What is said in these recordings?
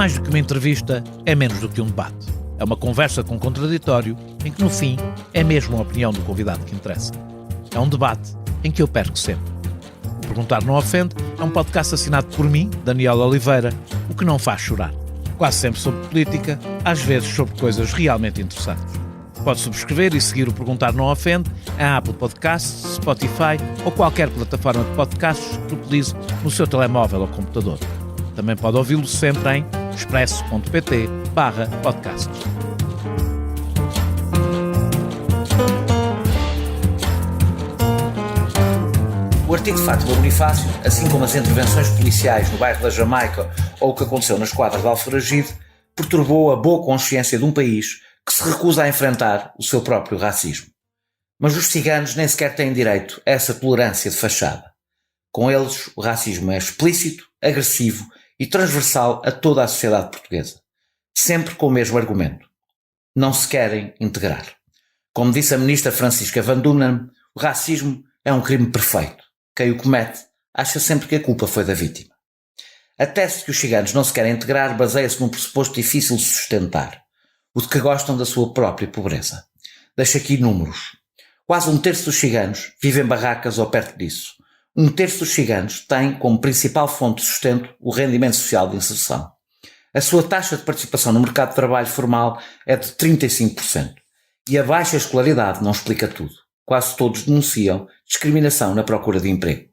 mais do que uma entrevista, é menos do que um debate. É uma conversa com contraditório, em que no fim é mesmo a opinião do convidado que interessa. É um debate em que eu perco sempre. O Perguntar Não Ofende é um podcast assinado por mim, Daniel Oliveira, o que não faz chorar. Quase sempre sobre política, às vezes sobre coisas realmente interessantes. Pode subscrever e seguir o Perguntar Não Ofende em Apple Podcasts, Spotify ou qualquer plataforma de podcasts que utilize no seu telemóvel ou computador. Também pode ouvi-lo sempre em expresso.pt/podcasts. O artigo de Fátima Bonifácio, assim como as intervenções policiais no bairro da Jamaica ou o que aconteceu nas quadras de Alforagide, perturbou a boa consciência de um país que se recusa a enfrentar o seu próprio racismo. Mas os ciganos nem sequer têm direito a essa tolerância de fachada. Com eles, o racismo é explícito, agressivo e transversal a toda a sociedade portuguesa. Sempre com o mesmo argumento. Não se querem integrar. Como disse a ministra Francisca Van Dunen, o racismo é um crime perfeito. Quem o comete acha sempre que a culpa foi da vítima. A tese de que os ciganos não se querem integrar baseia-se num pressuposto difícil de sustentar, o de que gostam da sua própria pobreza. Deixo aqui números. Quase um terço dos ciganos vive em barracas ou perto disso. Um terço dos ciganos tem como principal fonte de sustento o rendimento social de inserção. A sua taxa de participação no mercado de trabalho formal é de 35%. E a baixa escolaridade não explica tudo. Quase todos denunciam discriminação na procura de emprego.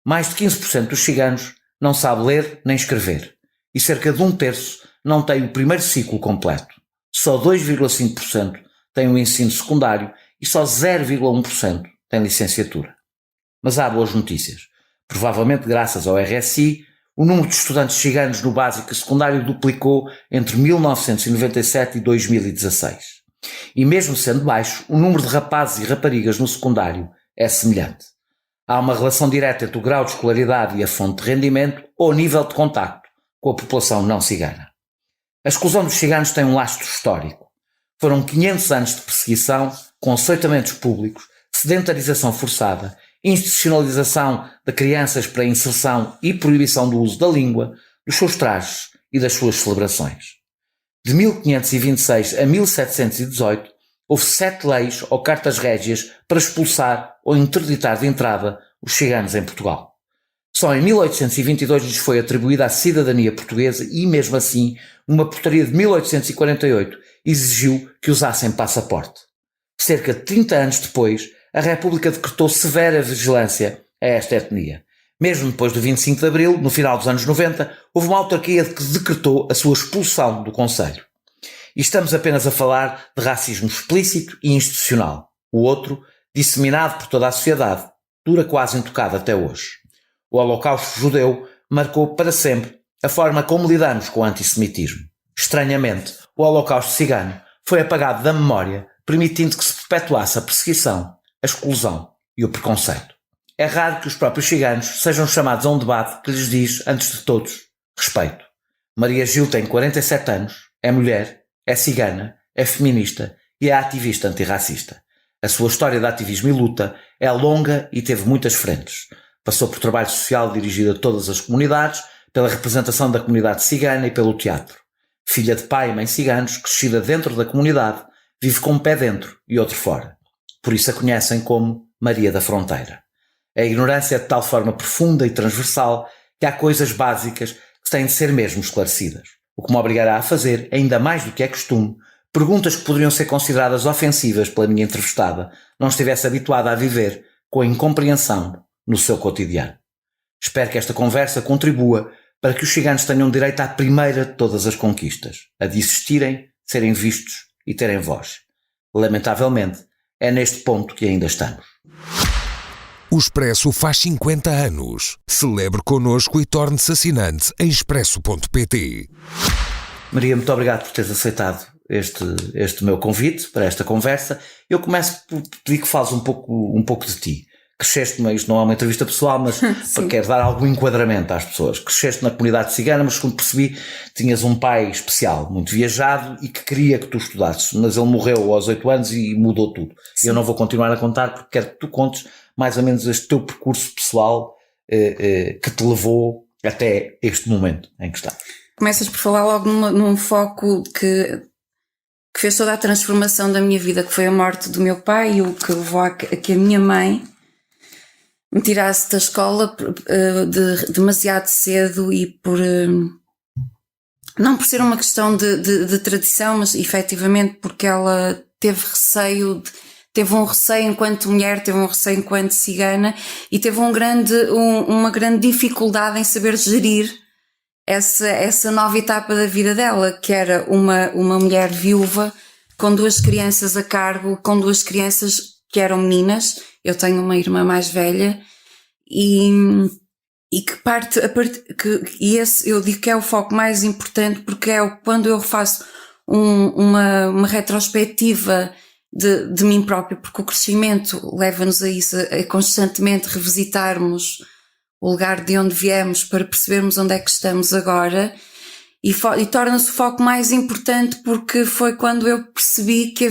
Mais de 15% dos ciganos não sabe ler nem escrever. E cerca de um terço não tem o primeiro ciclo completo. Só 2,5% têm o ensino secundário e só 0,1% têm licenciatura. Mas há boas notícias. Provavelmente graças ao RSI, o número de estudantes ciganos no básico e secundário duplicou entre 1997 e 2016. E mesmo sendo baixo, o número de rapazes e raparigas no secundário é semelhante. Há uma relação direta entre o grau de escolaridade e a fonte de rendimento ou o nível de contacto com a população não cigana. A exclusão dos ciganos tem um lastro histórico. Foram 500 anos de perseguição, com açoitamentos públicos, sedentarização forçada, institucionalização de crianças para a inserção e proibição do uso da língua, dos seus trajes e das suas celebrações. De 1526 a 1718, houve 7 leis ou cartas régias para expulsar ou interditar de entrada os ciganos em Portugal. Só em 1822 lhes foi atribuída a cidadania portuguesa e, mesmo assim, uma portaria de 1848 exigiu que usassem passaporte. Cerca de 30 anos depois, a República decretou severa vigilância a esta etnia. Mesmo depois do 25 de Abril, no final dos anos 90, houve uma autarquia que decretou a sua expulsão do concelho. E estamos apenas a falar de racismo explícito e institucional. O outro, disseminado por toda a sociedade, dura quase intocado até hoje. O Holocausto judeu marcou para sempre a forma como lidamos com o antissemitismo. Estranhamente, o Holocausto cigano foi apagado da memória, permitindo que se perpetuasse a perseguição, a exclusão e o preconceito. É raro que os próprios ciganos sejam chamados a um debate que lhes diz, antes de todos, respeito. Maria Gil tem 47 anos, é mulher, é cigana, é feminista e é ativista antirracista. A sua história de ativismo e luta é longa e teve muitas frentes. Passou por trabalho social dirigido a todas as comunidades, pela representação da comunidade cigana e pelo teatro. Filha de pai e mãe ciganos, crescida dentro da comunidade, vive com um pé dentro e outro fora. Por isso a conhecem como Maria da Fronteira. A ignorância é de tal forma profunda e transversal que há coisas básicas que têm de ser mesmo esclarecidas. O que me obrigará a fazer, ainda mais do que é costume, perguntas que poderiam ser consideradas ofensivas pela minha entrevistada não estivesse habituada a viver com a incompreensão no seu cotidiano. Espero que esta conversa contribua para que os ciganos tenham direito à primeira de todas as conquistas, a de existirem, serem vistos e terem voz. Lamentavelmente, é neste ponto que ainda estamos. O Expresso faz 50 anos. Celebre connosco e torne-se assinante em expresso.pt. Maria, muito obrigado por teres aceitado este meu convite para esta conversa. Eu começo por pedir que fales um pouco de ti. Cresceste, isto não é uma entrevista pessoal, mas quero dar algum enquadramento às pessoas. Cresceste na comunidade cigana, mas como percebi, tinhas um pai especial, muito viajado e que queria que tu estudasses, mas ele morreu aos 8 anos e mudou tudo. Sim. Eu não vou continuar a contar porque quero que tu contes mais ou menos este teu percurso pessoal que te levou até este momento em que estás. começas por falar logo num foco que fez toda a transformação da minha vida, que foi a morte do meu pai e o que levou a que a minha mãe me tirasse da escola demasiado cedo e não por ser uma questão de tradição, mas efetivamente porque ela teve um receio enquanto mulher, teve um receio enquanto cigana e teve uma grande dificuldade em saber gerir essa nova etapa da vida dela, que era uma mulher viúva com 2 crianças a cargo, com 2 crianças que eram meninas. Eu tenho uma irmã mais velha e esse eu digo que é o foco mais importante, porque quando eu faço uma retrospectiva de mim própria, porque o crescimento leva-nos a isso, a constantemente revisitarmos o lugar de onde viemos para percebermos onde é que estamos agora, e torna-se o foco mais importante porque foi quando eu percebi que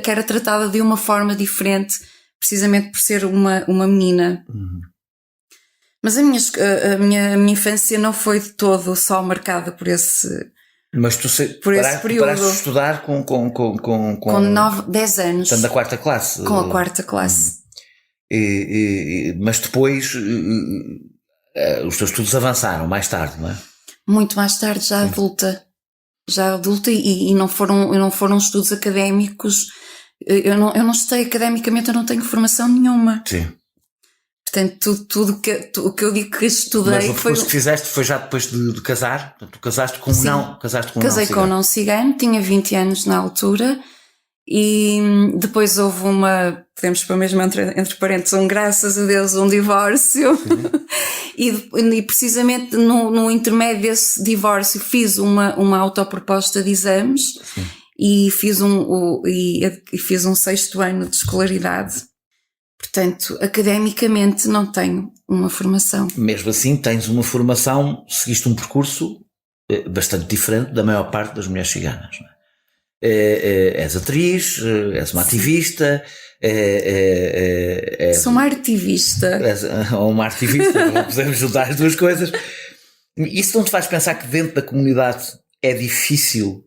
era tratada de uma forma diferente, precisamente por ser uma menina. Mas a minha infância não foi de todo só marcada por esse Mas tu período. paraste de estudar com 10 anos. Portanto, da 4ª classe. Com a 4ª classe. Mas depois os teus estudos avançaram mais tarde, não é? Muito mais tarde, já adulta e não foram estudos académicos. Eu não estudei academicamente, eu não tenho formação nenhuma. Sim. Portanto, tudo o que eu digo que estudei. Mas o percurso que fizeste foi já depois de casar? Portanto, tu casaste com Casei com um não cigano, tinha 20 anos na altura, e depois houve podemos pôr mesmo entre parênteses, graças a Deus, um divórcio. e precisamente no intermédio desse divórcio fiz uma autoproposta de exames. Sim. E fiz um 6º ano de escolaridade. Portanto, academicamente não tenho uma formação. Mesmo assim, tens uma formação, seguiste um percurso bastante diferente da maior parte das mulheres ciganas. Não é? És atriz, és uma ativista. Sou uma artivista. Ou uma ativista, não podemos juntar as duas coisas. Isso não te faz pensar que dentro da comunidade é difícil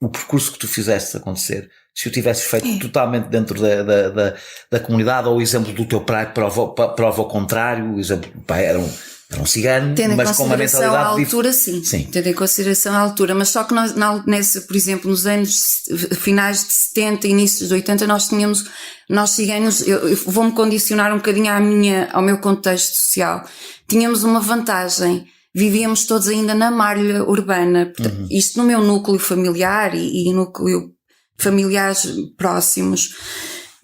o percurso que tu fizeste acontecer? Se o tivesses feito totalmente dentro da comunidade, ou o exemplo do teu pai prova o contrário, o exemplo do pai era um cigano, mas com uma mentalidade diferente. Sim. Tendo em consideração a altura, mas só que por exemplo, nos anos finais de 70, inícios de 80, nós ciganos, eu vou-me condicionar um bocadinho ao meu contexto social. Tínhamos uma vantagem. Vivíamos todos ainda na malha urbana. Portanto, isto no meu núcleo familiar e núcleo familiares próximos.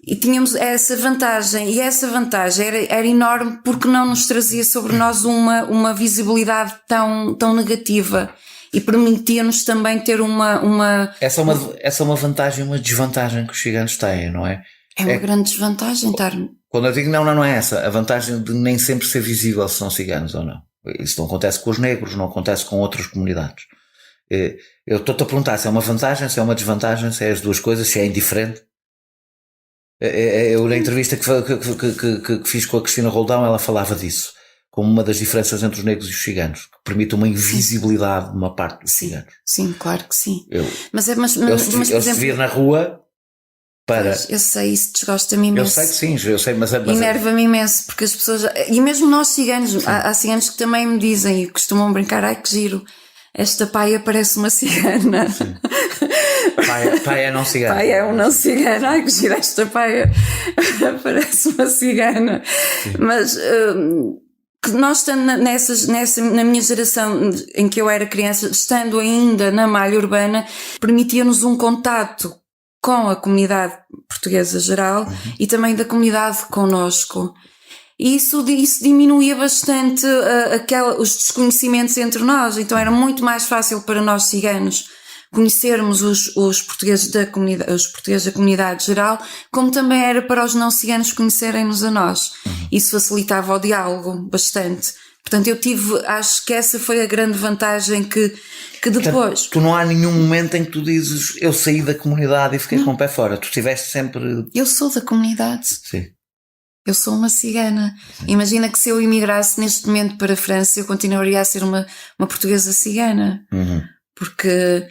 E tínhamos essa vantagem. E essa vantagem era enorme porque não nos trazia sobre nós uma visibilidade tão negativa. E permitia-nos também ter uma... Essa é uma vantagem e uma desvantagem que os ciganos têm, não é? É uma grande desvantagem estar... Quando eu digo não é essa. A vantagem de nem sempre ser visível se são ciganos ou não. Isso não acontece com os negros, não acontece com outras comunidades. Eu estou-te a perguntar se é uma vantagem, se é uma desvantagem, se é as duas coisas, se é indiferente. Eu na entrevista que fiz com a Cristina Roldão, ela falava disso, como uma das diferenças entre os negros e os ciganos, que permite uma invisibilidade de uma parte dos ciganos. Sim, claro que sim. Mas por exemplo, se vir na rua... Eu sei, isso desgosta-me imenso. Eu sei que sim, eu sei, mas enerva-me imenso, porque as pessoas, e mesmo nós ciganos, há ciganos que também me dizem e costumam brincar, ai que giro, esta paia parece uma cigana. Paia é não cigana. Paia é um não cigano, ai que giro, esta paia parece uma cigana. Sim. Mas que nós estando na minha geração em que eu era criança, estando ainda na malha urbana, permitia-nos um contato com a comunidade portuguesa geral e também da comunidade connosco. E isso diminuía bastante os desconhecimentos entre nós. Então era muito mais fácil para nós ciganos conhecermos os portugueses da comunidade geral, como também era para os não ciganos conhecerem-nos a nós. Isso facilitava o diálogo bastante. Portanto, acho que essa foi a grande vantagem que depois... Portanto, tu não há nenhum momento em que tu dizes eu saí da comunidade e fiquei com o pé fora. Tu estiveste sempre... Eu sou da comunidade. Sim. Eu sou uma cigana. Imagina que se eu imigrasse neste momento para a França, eu continuaria a ser uma portuguesa cigana. Porque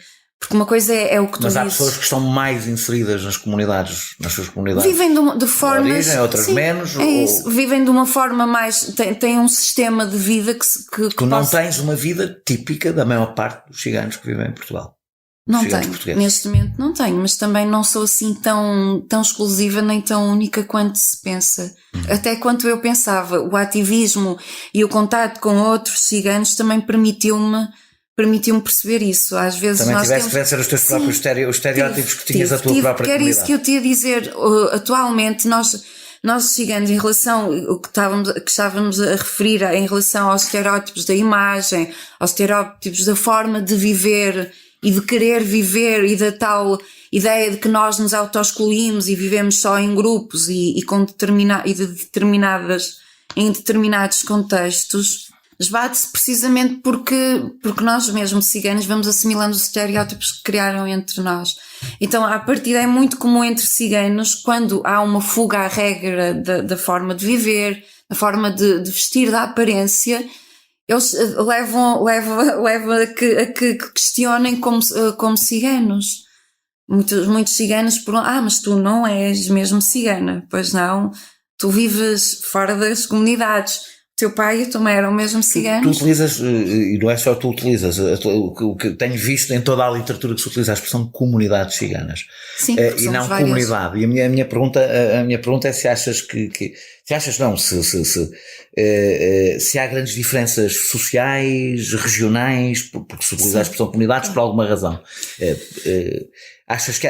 uma coisa é o que tu dizes. Mas há pessoas que estão mais inseridas nas suas comunidades. Vivem de formas... De origem, outras sim, menos. É isso. Vivem de uma forma mais... Têm um sistema de vida que Tu não tens uma vida típica da maior parte dos ciganos que vivem em Portugal. Não tenho, neste momento não tenho, mas também não sou assim tão exclusiva nem tão única quanto se pensa. Até quanto eu pensava, o ativismo e o contato com outros ciganos também permitiu-me perceber isso. Às vezes também nós tiveste temos... que vencer os teus próprios estereótipos que tinhas da tua própria que era comunidade. isso que eu te ia dizer. Atualmente nós ciganos, em relação ao que estávamos a referir em relação aos estereótipos da imagem, aos estereótipos da forma de viver e de querer viver e da tal ideia de que nós nos autoexcluímos e vivemos só em grupos e em determinados contextos, esbate-se precisamente porque nós mesmos ciganos vamos assimilando os estereótipos que criaram entre nós. Então, à partida é muito comum entre ciganos, quando há uma fuga à regra da forma de viver, da forma de vestir, da aparência, eles levam a que questionem como ciganos. Muitos ciganos perguntam, mas tu não és mesmo cigana. Pois não, tu vives fora das comunidades. Teu pai e a tua mãe eram mesmo ciganos. Tu utilizas, e não é só tu utilizas, o que tenho visto em toda a literatura que se utiliza a expressão comunidades ciganas. Sim, e não várias. Comunidade. E a minha pergunta é se achas se há grandes diferenças sociais, regionais, porque se utiliza a expressão comunidades por alguma razão. Achas que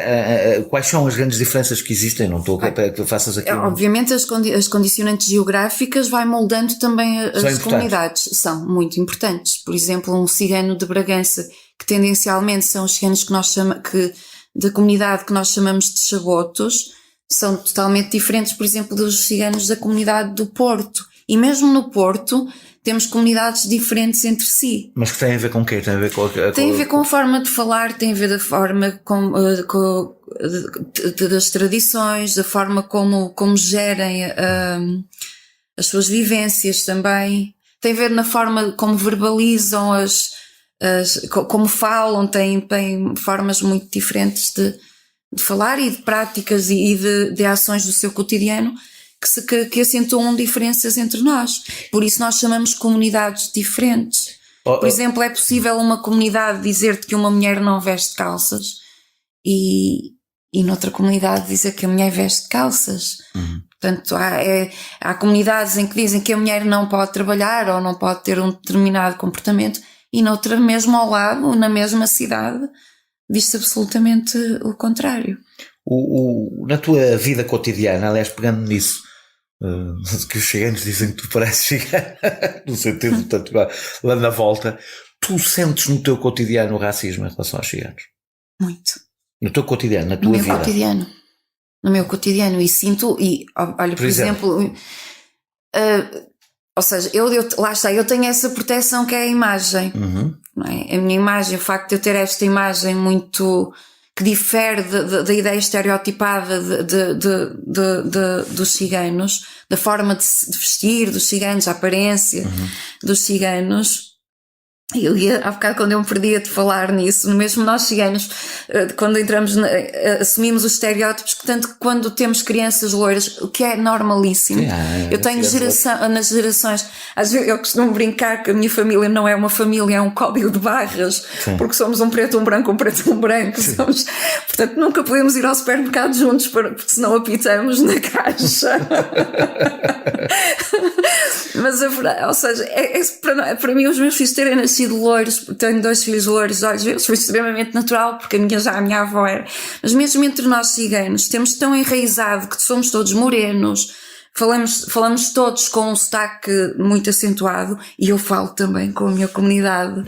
quais são as grandes diferenças que existem? Não estou para que faças aqui. Obviamente as condicionantes geográficas vai moldando também as comunidades. São muito importantes. Por exemplo, um cigano de Bragança, que tendencialmente são os ciganos da comunidade que nós chamamos de chabotos, são totalmente diferentes, por exemplo, dos ciganos da comunidade do Porto. E mesmo no Porto temos comunidades diferentes entre si. Mas que tem a ver com o quê? Tem a ver com a forma de falar, tem a ver da forma das tradições, da forma como gerem as suas vivências também. Tem a ver na forma como verbalizam, como falam, tem formas muito diferentes de falar e de práticas e de ações do seu cotidiano que acentuam diferenças entre nós. Por isso nós chamamos comunidades diferentes. Por exemplo, é possível uma comunidade dizer-te que uma mulher não veste calças e noutra comunidade dizer que a mulher veste calças. Portanto, há comunidades em que dizem que a mulher não pode trabalhar ou não pode ter um determinado comportamento e noutra, mesmo ao lado, na mesma cidade, diz-se absolutamente o contrário. Na tua vida cotidiana, aliás, pegando nisso, que os ciganos dizem que tu pareces cigano, no sentido, portanto, lá na volta, tu sentes no teu cotidiano o racismo em relação aos ciganos? Muito. No teu cotidiano, na tua vida? No meu cotidiano, e sinto, olha, por exemplo ou seja, lá está, eu tenho essa proteção que é a imagem, não é? A minha imagem, o facto de eu ter esta imagem muito... que difere da ideia estereotipada dos ciganos, da forma de vestir dos ciganos, a aparência dos ciganos. Eu há bocado, quando eu me perdia de falar nisso, mesmo nós ciganos, quando entramos, assumimos os estereótipos, que tanto que quando temos crianças loiras, o que é normalíssimo. Eu tenho nas gerações, às vezes eu costumo brincar que a minha família não é uma família, é um código de barras, porque somos um preto, um branco, Somos, portanto, nunca podemos ir ao supermercado juntos, porque senão apitamos na caixa. Mas a verdade, ou seja, para mim os meus filhos terem nascido loiros, tenho 2 filhos loiros, às vezes foi extremamente natural, porque a minha avó era, mas mesmo entre nós ciganos temos tão enraizado que somos todos morenos, falamos todos com um sotaque muito acentuado, e eu falo também com a minha comunidade,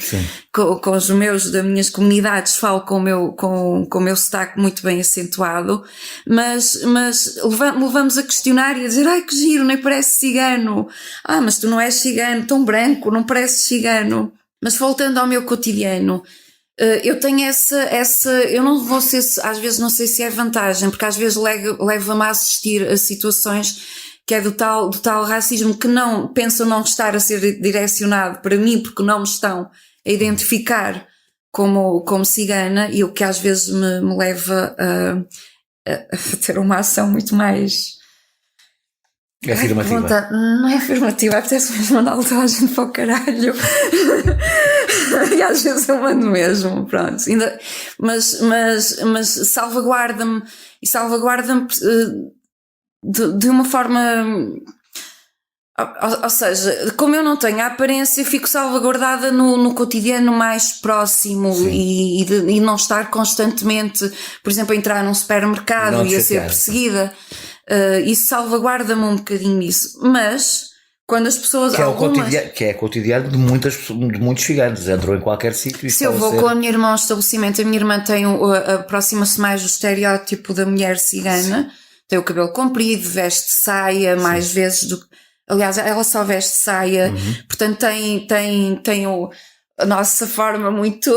com os meus, das minhas comunidades, falo com o meu sotaque muito bem acentuado, mas levamos a questionar e a dizer, ai que giro, nem parece cigano, mas tu não és cigano, tão branco, não pareces cigano. Mas voltando ao meu cotidiano, eu tenho eu não vou ser, às vezes não sei se é vantagem, porque às vezes leva-me a assistir a situações que é do tal racismo que pensam não estar a ser direcionado para mim porque não me estão a identificar como cigana, e o que às vezes me leva a ter uma ação muito mais afirmativa. Não é afirmativa, apetece mesmo mandar toda a gente para o caralho. E às vezes eu mando mesmo, pronto. Mas salvaguarda-me de uma forma. Ou seja, como eu não tenho a aparência, fico salvaguardada no cotidiano mais próximo e não estar constantemente, por exemplo, a entrar num supermercado e a ser perseguida. Isso salvaguarda-me um bocadinho disso. Mas quando as pessoas. Que é cotidiano de muitos ciganos, entram em qualquer sítio. Se eu vou com a minha irmã ao estabelecimento, a minha irmã aproxima-se mais do estereótipo da mulher cigana. Tem o cabelo comprido, veste saia mais vezes do que. Aliás, ela só veste saia, portanto tem a nossa forma muito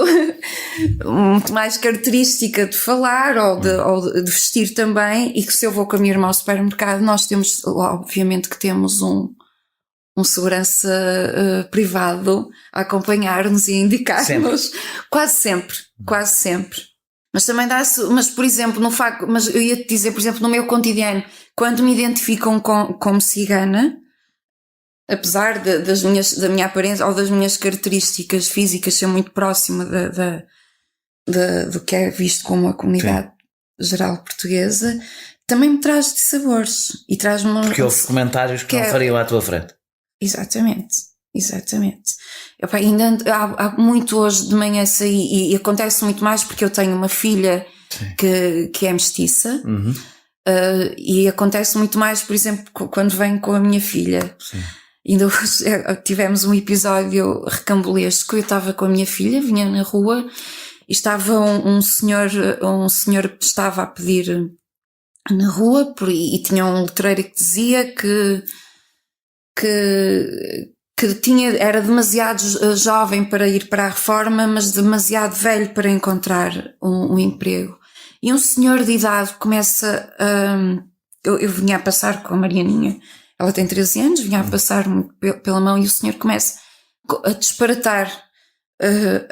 mais característica de falar ou de vestir também, e que se eu vou com a minha irmã ao supermercado, nós temos, obviamente que temos um segurança privado a acompanhar-nos e a indicar-nos. Quase sempre. Mas também mas por exemplo, mas eu ia te dizer, por exemplo, no meu cotidiano, quando me identificam como cigana, apesar da minha aparência ou das minhas características físicas ser muito próxima do que é visto como a comunidade geral portuguesa, também me traz dissabores e traz-me. Porque houve comentários que não fariam à tua frente. Exatamente. Ainda há muito hoje de manhã saí, e acontece muito mais porque eu tenho uma filha que é mestiça. E acontece muito mais, por exemplo, quando venho com a minha filha. Ainda hoje tivemos um episódio recambulesco. Eu estava com a minha filha, vinha na rua e estava um senhor estava a pedir na rua e tinha um letreiro que dizia que era demasiado jovem para ir para a reforma, mas demasiado velho para encontrar um emprego. E um senhor de idade começa eu vinha a passar com a Marianinha, ela tem 13 anos, vinha a passar pela mão, e o senhor começa a disparatar,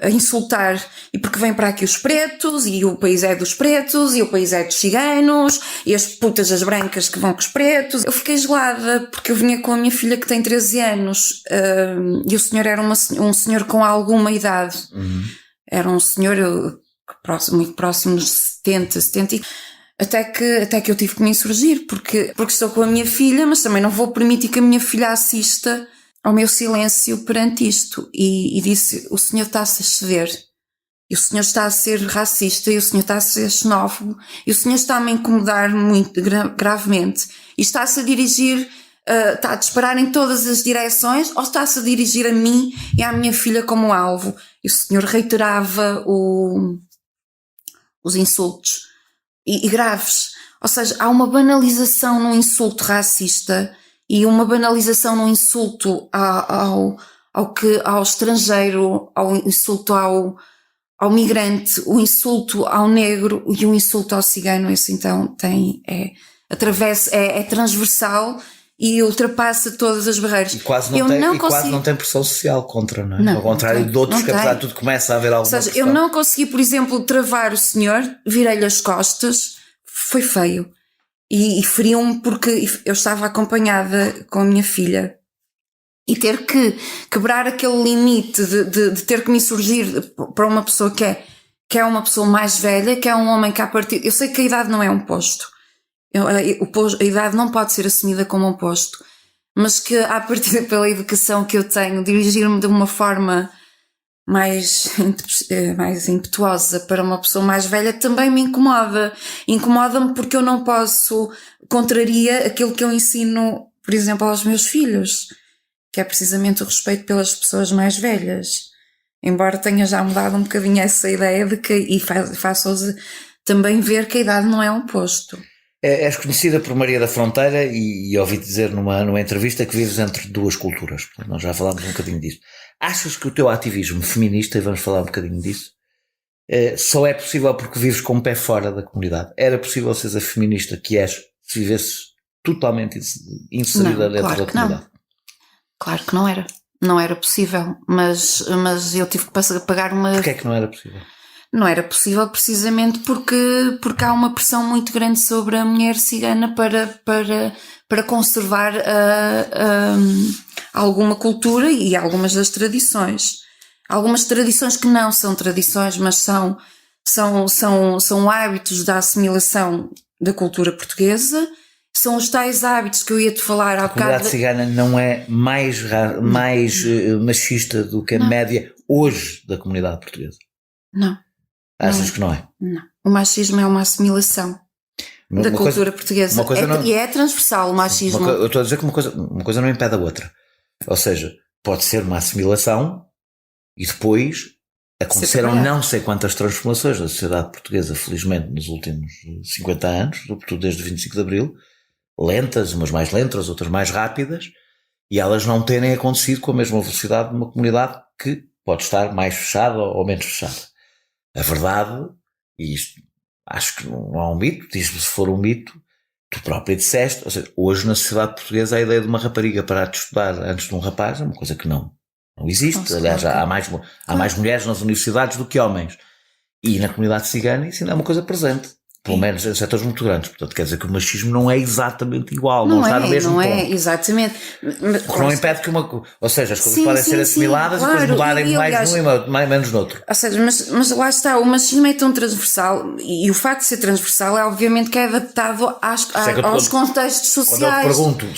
a insultar, e porque vem para aqui os pretos, e o país é dos pretos, e o país é dos ciganos, e as putas as brancas que vão com os pretos. Eu fiquei gelada, porque eu vinha com a minha filha que tem 13 anos, e o senhor era um senhor com alguma idade. Era um senhor muito próximo dos 70. Até que eu tive que me insurgir, porque estou com a minha filha, mas também não vou permitir que a minha filha assista ao meu silêncio perante isto. E disse: o senhor está-se a exceder, e o senhor está a ser racista, e o senhor está a ser xenófobo, e o senhor está-me a incomodar muito gravemente, e está-se a dirigir, está a disparar em todas as direções, ou está-se a dirigir a mim e à minha filha como alvo? E o senhor reiterava os insultos. E graves. Ou seja, há uma banalização no insulto racista e uma banalização no insulto ao estrangeiro, ao insulto ao migrante, o insulto ao negro e o insulto ao cigano. Esse então é transversal e ultrapassa todas as barreiras. E quase não tem pressão social contra, não é? Não, ao contrário de outros, que apesar de tudo começa a haver alguma pressão. Eu não consegui, por exemplo, travar o senhor, virei-lhe as costas, foi feio. E feriu-me porque eu estava acompanhada com a minha filha. E ter que quebrar aquele limite de ter que me insurgir para uma pessoa que é uma pessoa mais velha, que é um homem que a partir... Eu sei que a idade não é um posto. A idade não pode ser assumida como um posto, mas que a partir pela educação que eu tenho, dirigir-me de uma forma mais impetuosa para uma pessoa mais velha também me incomoda. Incomoda-me porque eu não posso, contraria aquilo que eu ensino, por exemplo, aos meus filhos, que é precisamente o respeito pelas pessoas mais velhas. Embora tenha já mudado um bocadinho essa ideia de que, e faço-os também ver que a idade não é um posto. És conhecida por Maria da Fronteira e ouvi-te dizer numa entrevista que vives entre duas culturas. Nós já falámos um bocadinho disso. Achas que o teu ativismo feminista, e vamos falar um bocadinho disso, só é possível porque vives com um pé fora da comunidade? Era possível seres a feminista que és se vivesses totalmente inserida dentro da comunidade? Claro que não era. Não era possível, mas eu tive que pagar uma... Porquê é que não era possível? Não era possível precisamente porque há uma pressão muito grande sobre a mulher cigana para conservar alguma cultura e algumas das tradições. Algumas tradições que não são tradições, mas são hábitos da assimilação da cultura portuguesa. São os tais hábitos que eu ia-te falar há bocado. A comunidade cigana não é mais machista do que a média hoje da comunidade portuguesa? Não. Achas que não é? Não. O machismo é uma assimilação da cultura portuguesa. E é transversal o machismo. Eu estou a dizer que uma coisa não impede a outra. Ou seja, pode ser uma assimilação e depois aconteceram não sei quantas transformações da sociedade portuguesa, felizmente, nos últimos 50 anos, sobretudo desde o 25 de Abril, lentas, umas mais lentas, outras mais rápidas, e elas não terem acontecido com a mesma velocidade numa comunidade que pode estar mais fechada ou menos fechada. A verdade, e isto acho que não há um mito, diz-me se for um mito, tu próprio disseste, ou seja, hoje na sociedade portuguesa a ideia de uma rapariga parar de estudar antes de um rapaz é uma coisa que não existe. Aliás, há mais mulheres nas universidades do que homens. E na comunidade cigana isso ainda é uma coisa presente. Pelo menos em setores muito grandes. Portanto, quer dizer que o machismo não é exatamente igual. Não está no mesmo ponto. Não é, exatamente. Porque não impede que ou seja, as coisas podem ser assimiladas e depois mudarem mais num e menos noutro. Ou seja, mas lá está, o machismo é tão transversal e o facto de ser transversal é obviamente que é adaptado aos contextos sociais. Quando eu pergunto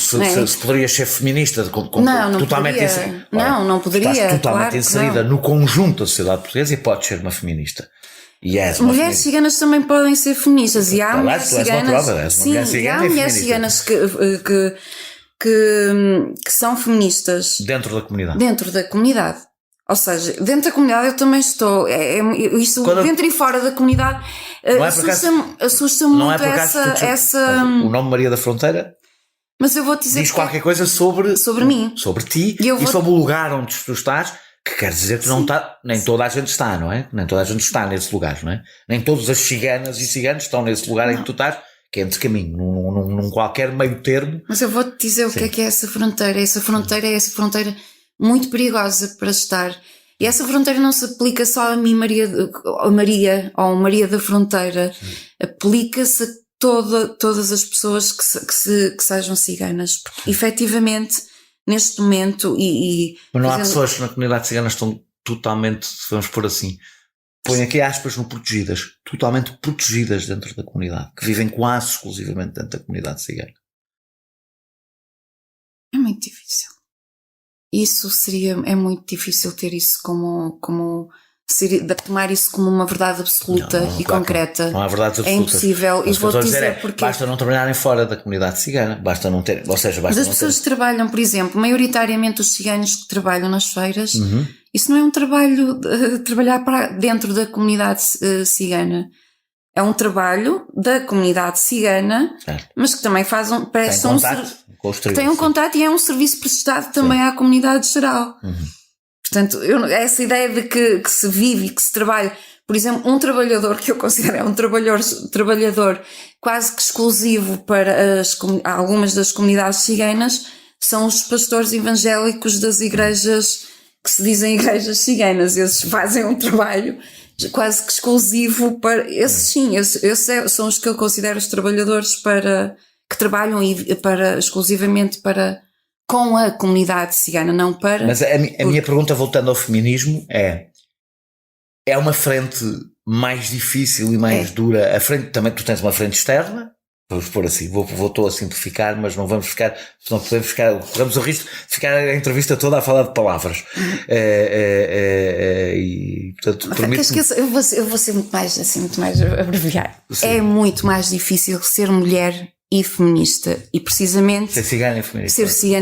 se poderias ser feminista totalmente inserida. Não poderia. Estás totalmente inserida no conjunto da sociedade portuguesa e podes ser uma feminista. Mulheres ciganas também podem ser feministas e há mulheres ciganas, há mulheres ciganas que são feministas dentro da comunidade. Ou seja, dentro da comunidade eu também estou. Dentro e fora da comunidade assusta-me muito essa. O nome Maria da Fronteira. Mas eu vou dizer diz qualquer coisa sobre mim, sobre ti e sobre o lugar onde tu estás. Que quer dizer que não está, nem toda a gente está, não é? Nem toda a gente está nesse lugar, não é? Nem todas as ciganas e ciganos estão nesse lugar em que tu estás, que é entre caminho, num qualquer meio termo. Mas eu vou-te dizer o que é essa fronteira. Essa fronteira muito perigosa para estar. E essa fronteira não se aplica só a mim, Maria ou Maria da Fronteira. Sim. Aplica-se a todas as pessoas que sejam ciganas. Porque, efetivamente, neste momento mas não há pessoas que na comunidade cigana estão totalmente, vamos pôr assim, põe aqui aspas no protegidas, totalmente protegidas dentro da comunidade, que vivem quase exclusivamente dentro da comunidade cigana. É muito difícil. É muito difícil ter isso tomar isso como uma verdade absoluta concreta. Não há verdades absolutas. É impossível. E vou dizer porque basta não trabalharem fora da comunidade cigana, basta não ter, ou seja, basta. Mas as pessoas que trabalham, por exemplo, maioritariamente os ciganos que trabalham nas feiras, isso não é um trabalho trabalhar dentro da comunidade cigana. É um trabalho da comunidade cigana, certo. Mas que também tem um contato e é um serviço prestado também à comunidade geral. Portanto, essa ideia de que se vive e que se trabalha, por exemplo, um trabalhador que eu considero um trabalhador quase que exclusivo para algumas das comunidades ciganas são os pastores evangélicos das igrejas que se dizem igrejas ciganas. Esses fazem um trabalho quase que exclusivo para esses são os que eu considero os trabalhadores que trabalham exclusivamente com a comunidade cigana, não para... Mas a minha pergunta, voltando ao feminismo, é uma frente mais difícil e mais dura. A frente, também tu tens uma frente externa, vamos pôr assim, estou a simplificar, mas não vamos ficar, senão corremos o risco de ficar a entrevista toda a falar de palavras. E, portanto, eu vou ser muito mais abreviar. Sim. É muito mais difícil ser mulher e feminista, e precisamente ser cigana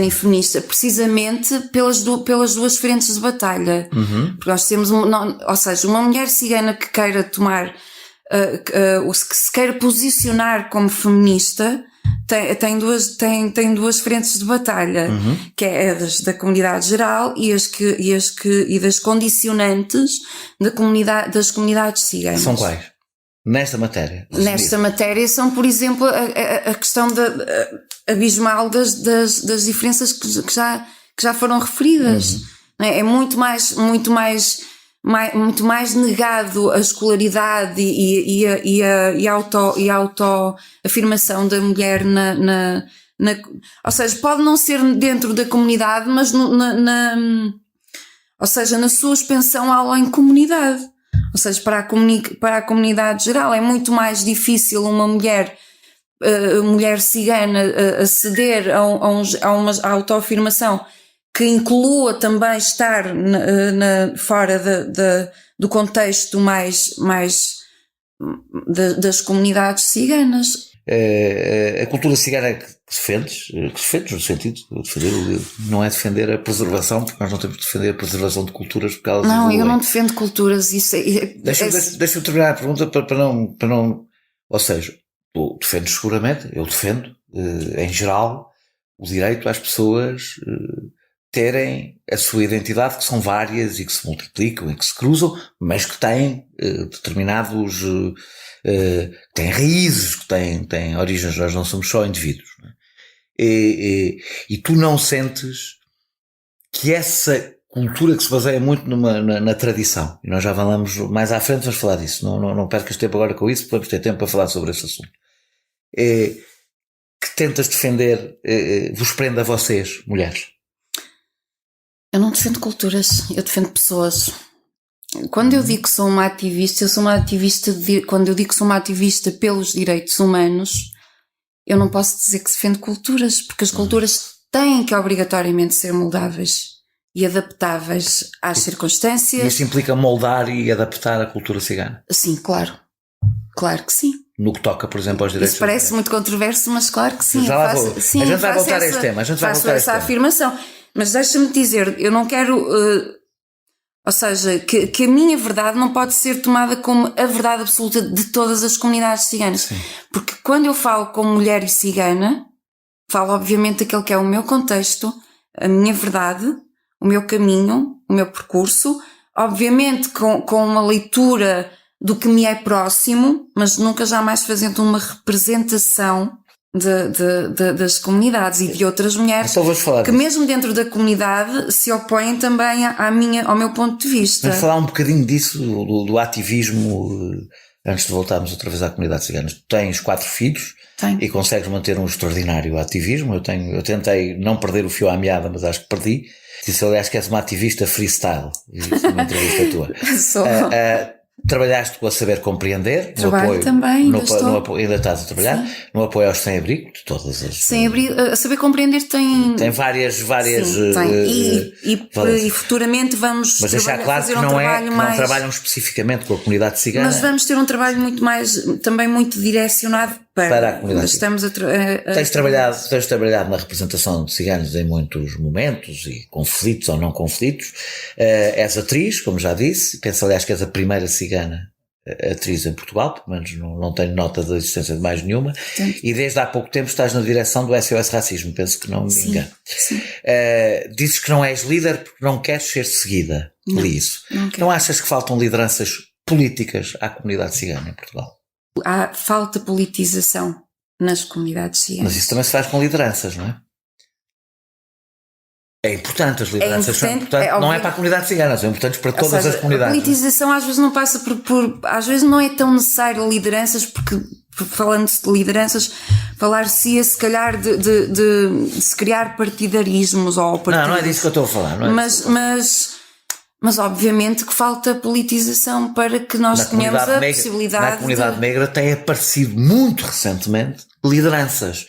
e feminista, precisamente pelas duas frentes de batalha. Porque nós temos ou seja, uma mulher cigana que queira tomar que se queira posicionar como feminista tem duas frentes de batalha, que é as da comunidade geral e das condicionantes das comunidades ciganas. São quais? Nesta matéria? Nesta matéria são, por exemplo, a questão abismal das diferenças que já foram referidas. Não é? É muito mais negado a escolaridade e a autoafirmação da mulher ou seja, pode não ser dentro da comunidade, mas ou seja, na sua expansão em comunidade. Ou seja, para a comunidade geral é muito mais difícil uma mulher cigana aceder a uma autoafirmação que inclua também estar fora do contexto mais das comunidades ciganas. A cultura cigana que defendes no sentido de defender, não é defender a preservação, porque nós não temos de defender a preservação de culturas porque elas não, evoluem. eu não defendo culturas, isso Deixa-me terminar a pergunta para não, ou seja, tu defendes seguramente, eu defendo em geral o direito às pessoas terem a sua identidade, que são várias e que se multiplicam e que se cruzam, mas que têm determinados têm raízes, que têm origens. Nós não somos só indivíduos, não é? E tu não sentes que essa cultura que se baseia muito na tradição, e nós já falamos mais à frente, vamos falar disso, não percas tempo agora com isso, podemos ter tempo para falar sobre esse assunto, que tentas defender, vos prende a vocês, mulheres? Eu não defendo culturas, eu defendo pessoas. Quando eu digo que sou uma ativista, quando eu digo que sou uma ativista pelos direitos humanos, eu não posso dizer que defendo culturas, porque as culturas têm que obrigatoriamente ser moldáveis e adaptáveis às circunstâncias. E isso implica moldar e adaptar a cultura cigana? Sim, claro. Claro que sim. No que toca, por exemplo, aos direitos humanos. Isso parece muito controverso, mas claro que sim. Já lá vou. A gente vai voltar a este tema. Faço essa afirmação. Mas deixa-me dizer, eu não quero... ou seja, que a minha verdade não pode ser tomada como a verdade absoluta de todas as comunidades ciganas. Sim. Porque quando eu falo como mulher e cigana, falo obviamente daquele que é o meu contexto, a minha verdade, o meu caminho, o meu percurso, obviamente com uma leitura do que me é próximo, mas nunca jamais fazendo uma representação das comunidades e de outras mulheres então que mesmo dentro da comunidade se opõem também ao meu ponto de vista. Vamos falar um bocadinho disso, do ativismo, antes de voltarmos outra vez à comunidade cigana. Tu tens 4 filhos. Tenho. E consegues manter um extraordinário ativismo. Eu tentei não perder o fio à meada, mas acho que perdi. Disse, aliás, que és uma ativista freestyle. Isso é uma entrevista tua. Sou. Trabalhaste com a Saber Compreender, Trabalho no apoio, também, ainda estás a trabalhar, sim, no apoio aos sem-abrigo, de todas as... Sem-abrigo, a Saber Compreender tem várias sim, tem. E futuramente vamos mas deixar claro que não trabalham especificamente com a comunidade cigana. Mas vamos ter um trabalho também muito direcionado para a comunidade. Estamos Tens trabalhado na representação de ciganos em muitos momentos e conflitos ou não conflitos. És atriz, como já disse, penso aliás que és a primeira cigana atriz em Portugal, pelo menos não tenho nota da existência de mais nenhuma. Sim. E desde há pouco tempo estás na direção do SOS Racismo, penso que não me engano. Dizes que não és líder porque não queres ser seguida. Li isso. Não achas que faltam lideranças políticas à comunidade cigana em Portugal? Há falta de politização nas comunidades ciganas. Mas isso também se faz com lideranças, não é? É importante, as lideranças são importantes, não é para a comunidade cigana, são importantes para todas as comunidades. A politização às vezes não passa às vezes não é tão necessário lideranças, porque falando-se de lideranças, falar-se se calhar de se criar partidarismos ou partidos. Não é disso que eu estou a falar, não é? Mas obviamente que falta politização para que nós tenhamos a possibilidade. Na comunidade negra tem aparecido muito recentemente lideranças.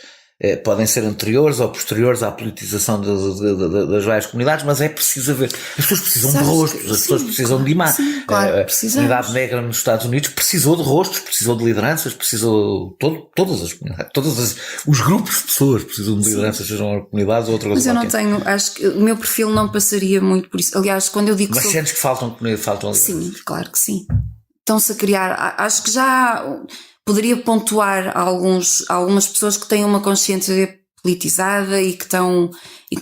Podem ser anteriores ou posteriores à politização das várias comunidades, mas é preciso haver. As pessoas precisam de rostos, as pessoas precisam de imagens. Claro, a comunidade negra nos Estados Unidos precisou de rostos, precisou de lideranças, precisou todas as comunidades, os grupos de pessoas precisam de lideranças, sejam comunidades ou outra coisa. Mas eu não tenho, acho que o meu perfil não passaria muito por isso. Aliás, quando eu digo mas sentes que faltam lideranças? Sim, claro que sim. Estão-se a criar, acho que já poderia pontuar algumas pessoas que têm uma consciência politizada e que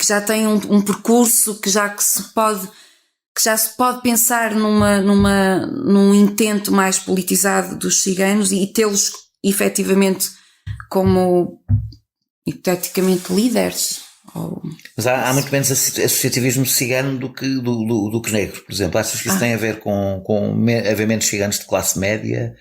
já têm um percurso que já se pode pensar num intento mais politizado dos ciganos e tê-los efetivamente como hipoteticamente líderes. Mas há muito menos associativismo cigano do que negro, por exemplo. Achas que isso tem a ver com haver menos ciganos de classe média?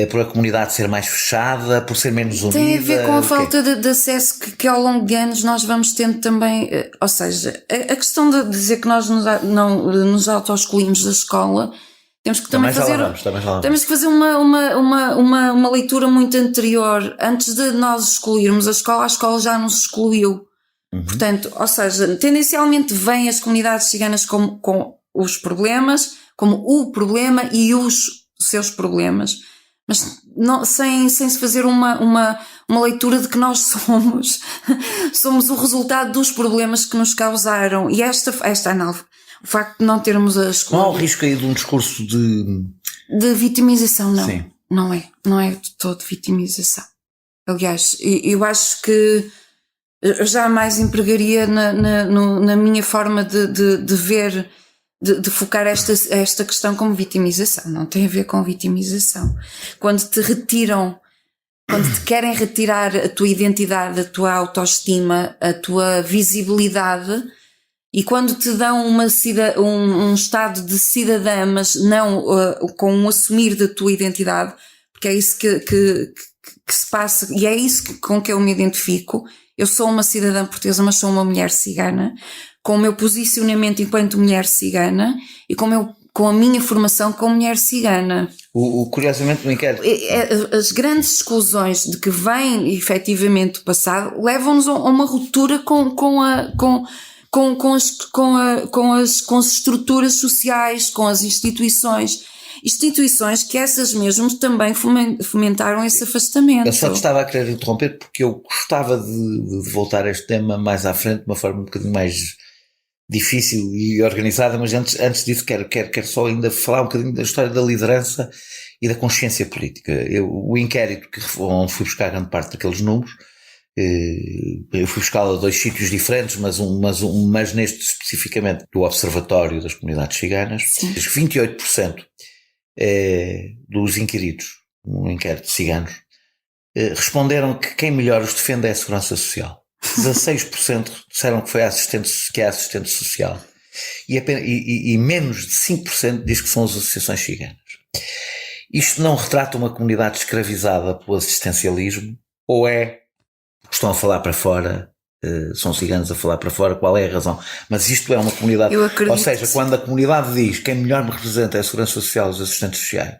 Por a comunidade ser mais fechada, por ser menos unida? Tem a ver com a falta de acesso que ao longo de anos nós vamos tendo também. Ou seja, a questão de dizer que nós nos auto-excluímos da escola, temos que também fazer. Temos que fazer uma leitura muito anterior. Antes de nós excluirmos a escola já nos excluiu. Portanto, ou seja, tendencialmente vêm as comunidades ciganas com os problemas, como o problema e os seus problemas, mas não, sem se fazer uma leitura de que nós somos o resultado dos problemas que nos causaram. E esta análise, o facto de não termos a escola. Não há o risco aí de um discurso de vitimização, não. Sim. Não é de todo vitimização. Aliás, eu acho que eu jamais empregaria na minha forma de ver, de focar esta questão como vitimização. Não tem a ver com vitimização. Quando te querem retirar a tua identidade, a tua autoestima, a tua visibilidade, e quando te dão um estado de cidadã, mas não com um assumir da tua identidade, porque é isso que se passa, e é isso com que eu me identifico. Eu sou uma cidadã portuguesa, mas sou uma mulher cigana, com o meu posicionamento enquanto mulher cigana e com a minha formação como mulher cigana. Curiosamente, no inquérito. As grandes exclusões de que vem efetivamente o passado levam-nos a uma ruptura com as estruturas sociais, com as instituições que essas mesmas também fomentaram esse afastamento. Eu só te estava a querer interromper porque eu gostava de voltar a este tema mais à frente, de uma forma um bocadinho mais difícil e organizada, mas antes disso quero só ainda falar um bocadinho da história da liderança e da consciência política. O inquérito onde fui buscar grande parte daqueles números, eu fui buscá-lo a 2 sítios diferentes, mas neste especificamente do Observatório das Comunidades Ciganas, 28% dos inquiridos, um inquérito de ciganos, responderam que quem melhor os defende é a Segurança Social. 16% disseram que é assistente social e menos de 5% diz que são as associações ciganas. Isto não retrata uma comunidade escravizada pelo assistencialismo, ou estão a falar para fora, são ciganos a falar para fora, qual é a razão? Mas isto é uma comunidade, ou seja, quando a comunidade diz quem melhor me representa é a Segurança Social e os assistentes sociais,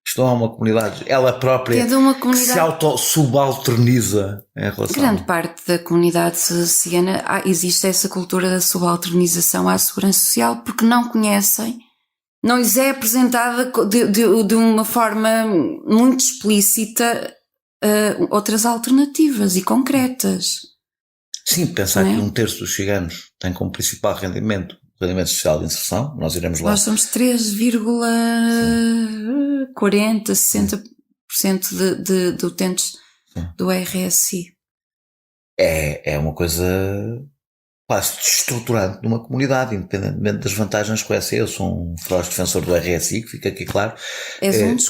isto não é uma comunidade, ela própria que se auto-subalterniza em relação. Grande parte da comunidade cigana existe essa cultura da subalternização à Segurança Social porque não conhecem, não lhes é apresentada de uma forma muito explícita outras alternativas e concretas. Sim, pensar que 1/3 dos ciganos tem como principal rendimento o rendimento social de inserção, nós iremos lá. Nós somos 3,40, 60% de utentes do RSI. É uma coisa quase estruturante de uma comunidade, independentemente das vantagens que essa. Eu sou um feroz defensor do RSI, que fica aqui claro.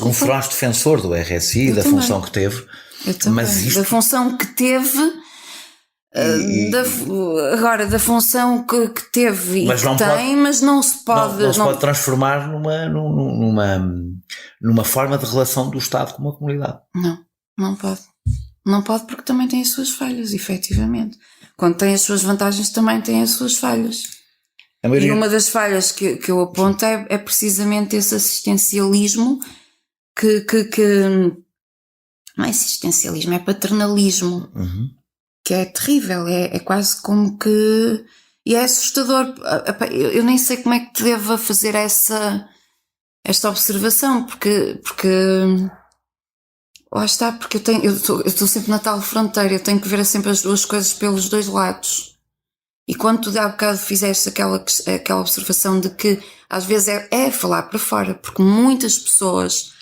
Um feroz defensor do RSI e da função que teve. Eu também. Mas da função que teve. Agora, da função que teve e mas que tem, mas não se pode. Não se pode transformar numa forma de relação do Estado com uma comunidade. Não pode. Não pode porque também tem as suas falhas, efetivamente. Quando tem as suas vantagens, também tem as suas falhas. E uma das falhas que eu aponto é precisamente esse assistencialismo que não é assistencialismo, é paternalismo. Que é terrível, é quase como que... E é assustador. Eu nem sei como é que te devo fazer esta observação, porque lá está, porque eu estou sempre na tal fronteira, eu tenho que ver sempre as duas coisas pelos dois lados. E quando tu há bocado fizeste aquela observação de que às vezes é falar para fora, porque muitas pessoas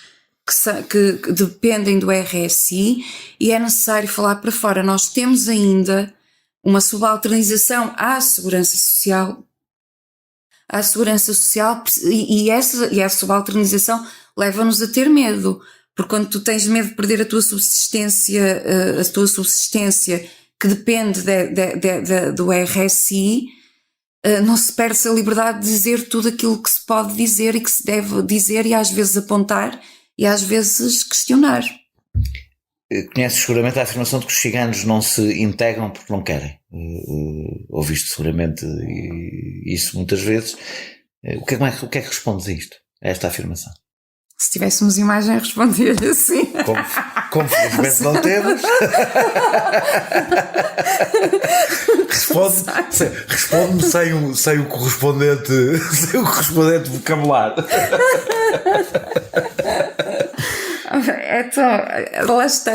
que dependem do RSI e é necessário falar para fora. Nós temos ainda uma subalternização à Segurança Social, e essa subalternização leva-nos a ter medo, Porque quando tu tens medo de perder a tua subsistência que depende do RSI, não se perde a liberdade de dizer tudo aquilo que se pode dizer e que se deve dizer, e às vezes apontar e às vezes questionar. Conheces seguramente a afirmação de que os ciganos não se integram porque não querem. Ouviste seguramente isso muitas vezes. O que é que respondes a isto, a esta afirmação? Se tivéssemos imagem, respondia-lhe assim. Como felizmente não temos. Responde-me sem o correspondente vocabulário. Então, lá está,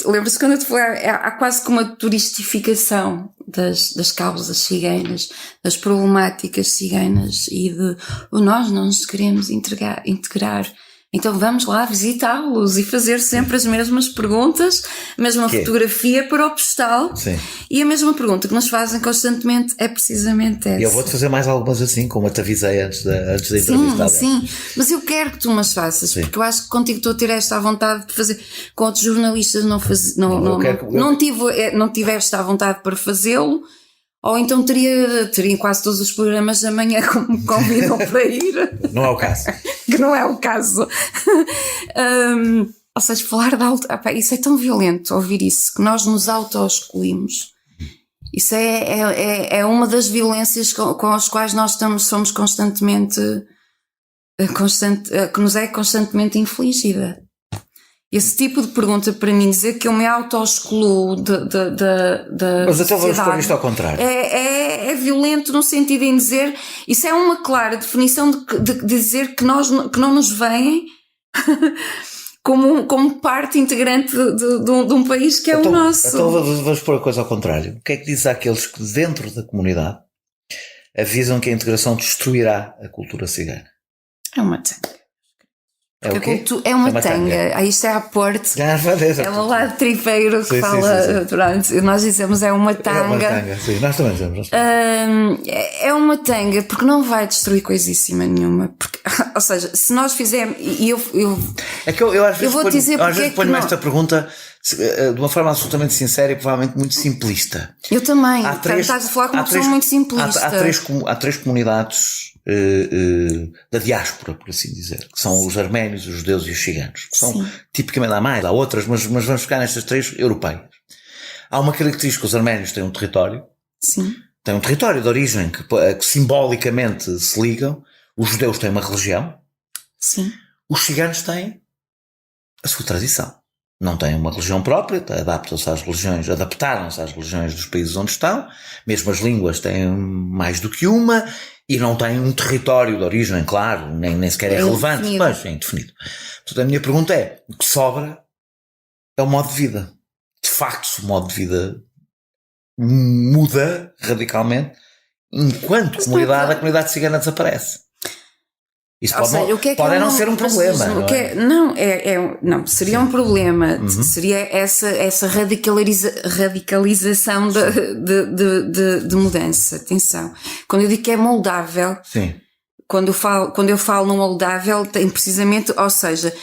lembra-se quando eu te falei, há quase como uma turistificação das causas ciganas, das problemáticas ciganas e de nós não nos queremos integrar. Então vamos lá visitá-los e fazer sempre as mesmas perguntas, a mesma fotografia para o postal. Sim. E a mesma pergunta que nos fazem constantemente é precisamente essa. E eu vou-te fazer mais algumas assim, como eu te avisei antes da entrevista. Sim, mas eu quero que tu me faças, porque eu acho que contigo estou a ter esta vontade de fazer. Com outros jornalistas não tiveste a vontade para fazê-lo. Ou então teria em quase todos os programas da manhã como me convidam para ir. Não é o caso. Que não é o caso. Ou seja, falar de isso é tão violento, ouvir isso, que nós nos auto-excluímos. Isso é uma das violências com as quais nós somos constantemente, que nos é constantemente infligida. Esse tipo de pergunta, para mim, dizer que eu me auto-excluo da Mas até vamos pôr isto ao contrário. É violento no sentido em dizer, isso é uma clara definição de dizer que não nos veem como parte integrante de um país que é o nosso. Então vamos pôr a coisa ao contrário. O que é que diz àqueles que dentro da comunidade avisam que a integração destruirá a cultura cigana? É uma tanga. É o quê? É uma tanga. Aí isto é a Porte. É o lado trifeiro que fala. Pronto, nós dizemos é uma tanga. É uma tanga, sim. Nós também dizemos. É uma tanga porque não vai destruir coisíssima nenhuma. Porque, ou seja, se nós fizermos. É que eu às vezes ponho esta pergunta de uma forma absolutamente sincera e provavelmente muito simplista. Eu também. Estás a falar com uma pessoa muito simplista. Há três comunidades da diáspora, por assim dizer, que são os arménios, os judeus e os ciganos, que são tipicamente, há outras, mas vamos ficar nestas três europeias. Há uma característica: os arménios têm um território, têm um território de origem que simbolicamente se ligam, os judeus têm uma religião, os ciganos têm a sua tradição. Não têm uma religião própria, adaptaram-se às religiões dos países onde estão, mesmo as línguas têm mais do que uma, e não têm um território de origem, claro, nem sequer é relevante, mas é indefinido. Portanto, a minha pergunta é: o que sobra é o modo de vida. De facto, se o modo de vida muda radicalmente, enquanto a comunidade cigana desaparece. Isso pode não ser um problema. Não, seria um problema. Seria essa radicalização de mudança. Atenção. Quando eu digo que é moldável, quando eu falo no moldável, tem precisamente, ou seja,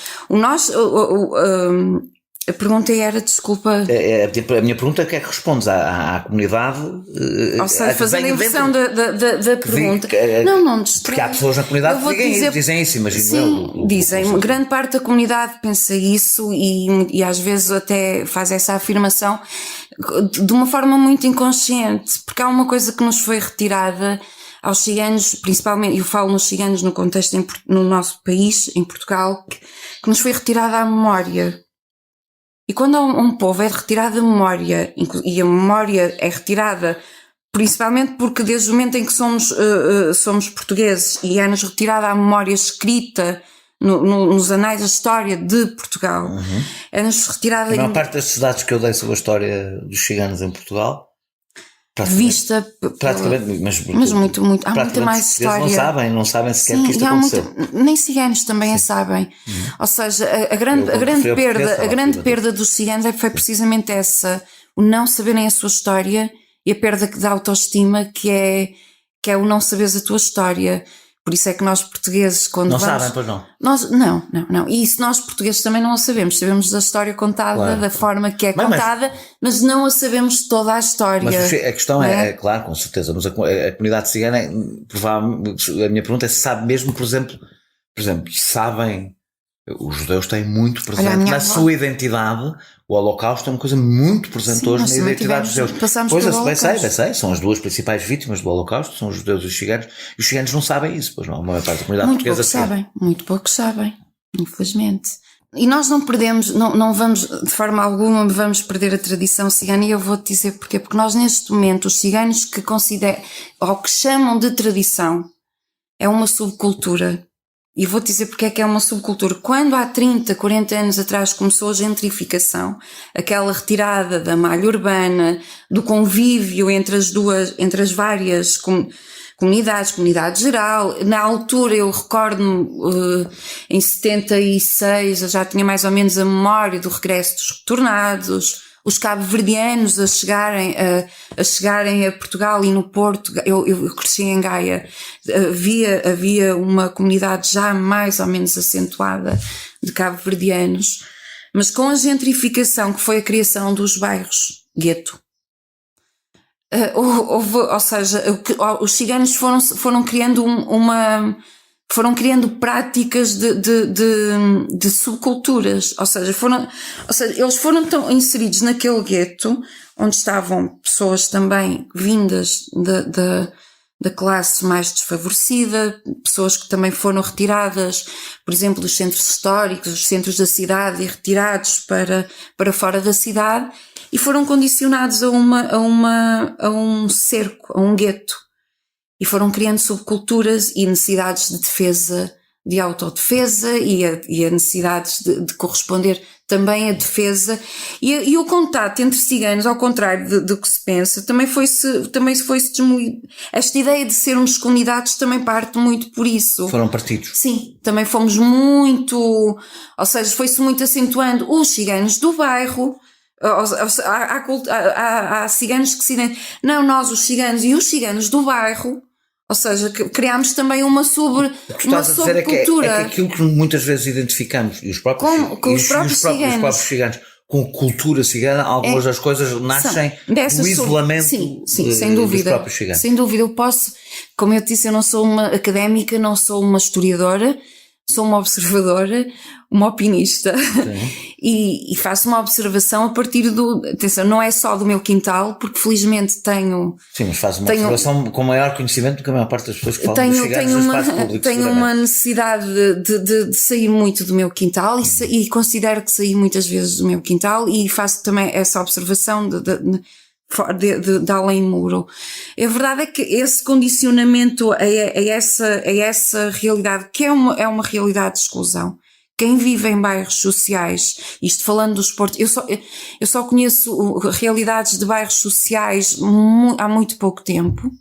a pergunta era, desculpa. A minha pergunta é: o que é que respondes à comunidade? Ou seja, fazendo a inversão da pergunta. Não distrai. Porque há pessoas na comunidade que dizem isso, imagino. Sim, dizem. Grande parte da comunidade pensa isso e às vezes até faz essa afirmação de uma forma muito inconsciente, porque há uma coisa que nos foi retirada aos ciganos, principalmente, eu falo nos ciganos no contexto no nosso país, em Portugal, que nos foi retirada a memória. E quando um povo é retirado a memória, e a memória é retirada principalmente porque desde o momento em que somos portugueses e é-nos retirada a memória escrita nos anais da história de Portugal, é-nos retirada... A maior parte das cidades que eu dei sobre a história dos ciganos em Portugal, vista praticamente, mas muito há muita mais história. Não sabem sequer que isto aconteceu. Nem ciganos também a sabem. Ou seja, a grande perda dos ciganos foi precisamente essa: o não saberem a sua história e a perda da autoestima, que é o não saberes a tua história. Por isso é que nós portugueses, quando Não vamos... sabem, pois não. Não. E isso nós portugueses também não a sabemos. Sabemos da história contada, Claro. da forma que é contada, mas não a sabemos toda a história. Mas a questão é? é claro, com certeza, mas a comunidade cigana, provavelmente, a minha pergunta é se sabe mesmo, por exemplo, sabem, os judeus têm muito presente na sua identidade, o Holocausto é uma coisa muito presente hoje na identidade dos judeus. Pois, bem sei, são as duas principais vítimas do Holocausto, são os judeus e os ciganos não sabem isso, pois não, a maior parte da comunidade portuguesa muito pouco sabem, infelizmente. E nós não perdemos, não vamos, de forma alguma, vamos perder a tradição cigana, e eu vou-te dizer porquê. Porque nós, neste momento, os ciganos que consideram, ou que chamam de tradição, é uma subcultura. E vou-te dizer porque é que é uma subcultura. Quando há 30, 40 anos atrás começou a gentrificação, aquela retirada da malha urbana, do convívio entre as várias comunidade geral. Na altura, eu recordo-me, em 76, eu já tinha mais ou menos a memória do regresso dos retornados, os cabo-verdianos a chegarem a Portugal e no Porto. Eu cresci em Gaia, havia uma comunidade já mais ou menos acentuada de cabo-verdianos, mas com a gentrificação, que foi a criação dos bairros gueto, ou seja, os ciganos foram criando foram criando práticas de subculturas, ou seja, eles foram tão inseridos naquele gueto, onde estavam pessoas também vindas da classe mais desfavorecida, pessoas que também foram retiradas, por exemplo, dos centros históricos, dos centros da cidade, e retirados para fora da cidade, e foram condicionados a um cerco, a um gueto. E foram criando subculturas e necessidades de defesa, de autodefesa, e a necessidades de corresponder também à defesa. E o contato entre ciganos, ao contrário do que se pensa, também foi-se desmolido. Esta ideia de sermos comunidades também parte muito por isso. Foram partidos. Sim, também fomos muito, ou seja, foi-se muito acentuando os ciganos do bairro. Há ciganos que se identificam. Não, nós, os ciganos e os ciganos do bairro. Ou seja, criámos também uma subcultura. É que aquilo que muitas vezes identificamos, e os próprios ciganos, com cultura cigana, algumas das coisas nascem do isolamento sim, sem dúvida, dos próprios ciganos. Sem dúvida, eu posso, como eu disse, eu não sou uma académica, não sou uma historiadora, sou uma observadora, uma opinista, e faço uma observação a partir atenção, não é só do meu quintal, porque felizmente tenho... Sim, mas faz uma observação com maior conhecimento do que a maior parte das pessoas que falam dos ciganos no espaço público. Tenho uma necessidade de sair muito do meu quintal, e considero que saí muitas vezes do meu quintal, e faço também essa observação de além muro. A verdade é que esse condicionamento a essa realidade, que é uma realidade de exclusão. Quem vive em bairros sociais, isto falando dos Portos, eu só conheço realidades de bairros sociais há muito pouco tempo.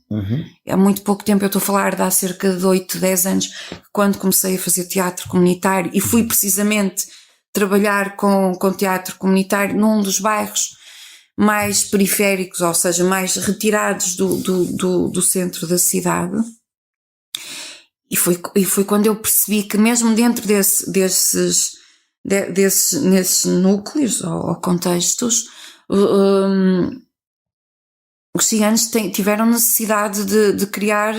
Há muito pouco tempo, eu estou a falar de há cerca de 8, 10 anos, quando comecei a fazer teatro comunitário, e fui precisamente trabalhar com teatro comunitário num dos bairros mais periféricos, ou seja, mais retirados do centro da cidade. E foi quando eu percebi que mesmo dentro nesses núcleos ou contextos, os ciganos tiveram necessidade de criar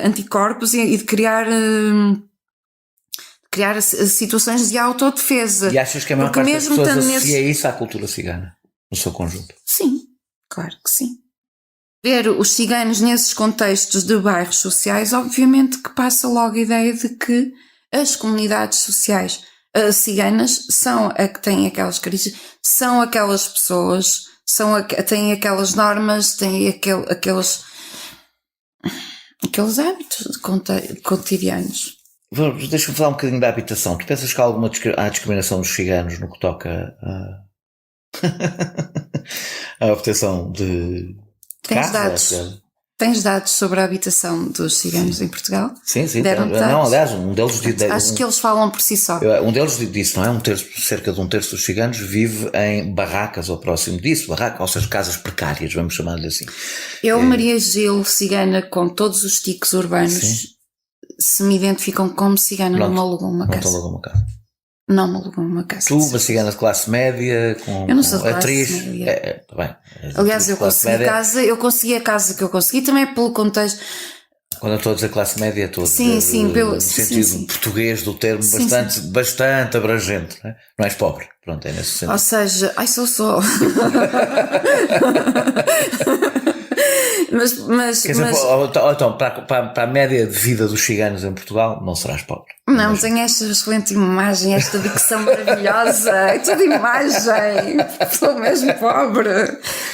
anticorpos e de criar situações de autodefesa. E achas que a maior parte das pessoas associa isso à cultura cigana, no seu conjunto? Sim, claro que sim. Ver os ciganos nesses contextos de bairros sociais, obviamente que passa logo a ideia de que as comunidades sociais ciganas são a que têm aquelas características, são aquelas pessoas, têm aquelas normas, têm aqueles hábitos cotidianos. Deixa-me falar um bocadinho da habitação. Tu pensas que há discriminação dos ciganos no que toca à obtenção de Tens casa? dados? Tens dados sobre a habitação dos ciganos em Portugal? Sim. Deram-te Não, dados? aliás, um deles... Acho que eles falam por si só. Um deles disse, não é? Cerca de um terço dos ciganos vive em barracas ou próximo disso, ou seja, casas precárias, vamos chamar-lhe assim. Eu, Maria Gil, cigana, com todos os tiques urbanos, Sim. se me identificam como cigana, não me alugam uma casa. Não te alugam uma casa. Não me alugam uma casa. Tu, uma cigana de classe média, eu não sou de atriz. classe média. Bem, aliás, eu consegui a casa que eu consegui também pelo contexto. Quando eu estou a dizer classe média, estou a dizer no sentido português do termo, bastante abrangente. Não és pobre. Pronto, é nesse sentido. Ou seja, sou. Mas, Quer dizer, então, para a média de vida dos ciganos em Portugal, não serás pobre. Não, tenho esta excelente imagem, esta dicção maravilhosa, é tudo imagem, sou mesmo pobre.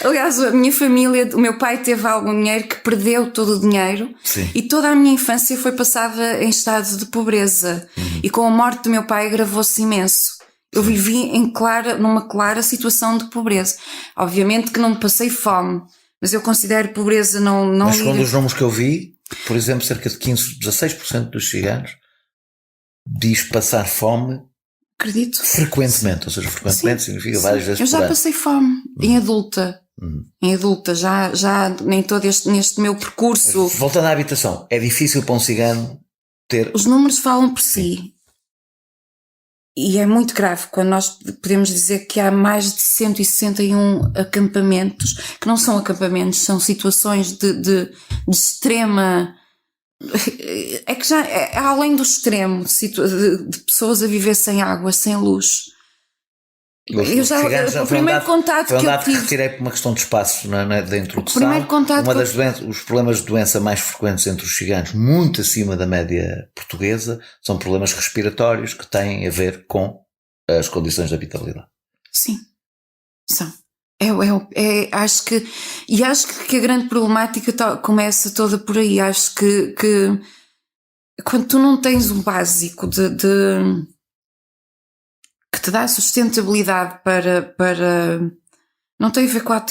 Aliás, a minha família, o meu pai teve algum dinheiro que perdeu todo o dinheiro. Sim. E toda a minha infância foi passada em estado de pobreza. E com a morte do meu pai agravou-se imenso. Eu vivi numa clara situação de pobreza. Obviamente que não passei fome, mas eu considero pobreza não mas segundo os números que eu vi, por exemplo, cerca de 16% dos ciganos diz passar fome. Acredito. Frequentemente, ou seja, frequentemente significa várias vezes eu por já ano. passei fome em adulta. Em adulta, já nem todo neste meu percurso. Mas, voltando à habitação, é difícil para um cigano ter... Os números falam por si. E é muito grave quando nós podemos dizer que há mais de 161 acampamentos, que não são acampamentos, são situações de extrema... É que já é além do extremo de pessoas a viver sem água, sem luz. O primeiro contato que eu tive... retirei por uma questão de espaço da introdução. Os problemas de doença mais frequentes entre os ciganos, muito acima da média portuguesa, são problemas respiratórios que têm a ver com as condições de habitabilidade. Sim, são. Acho que a grande problemática começa toda por aí. Acho que quando tu não tens um básico que te dá sustentabilidade para não tem a ver com a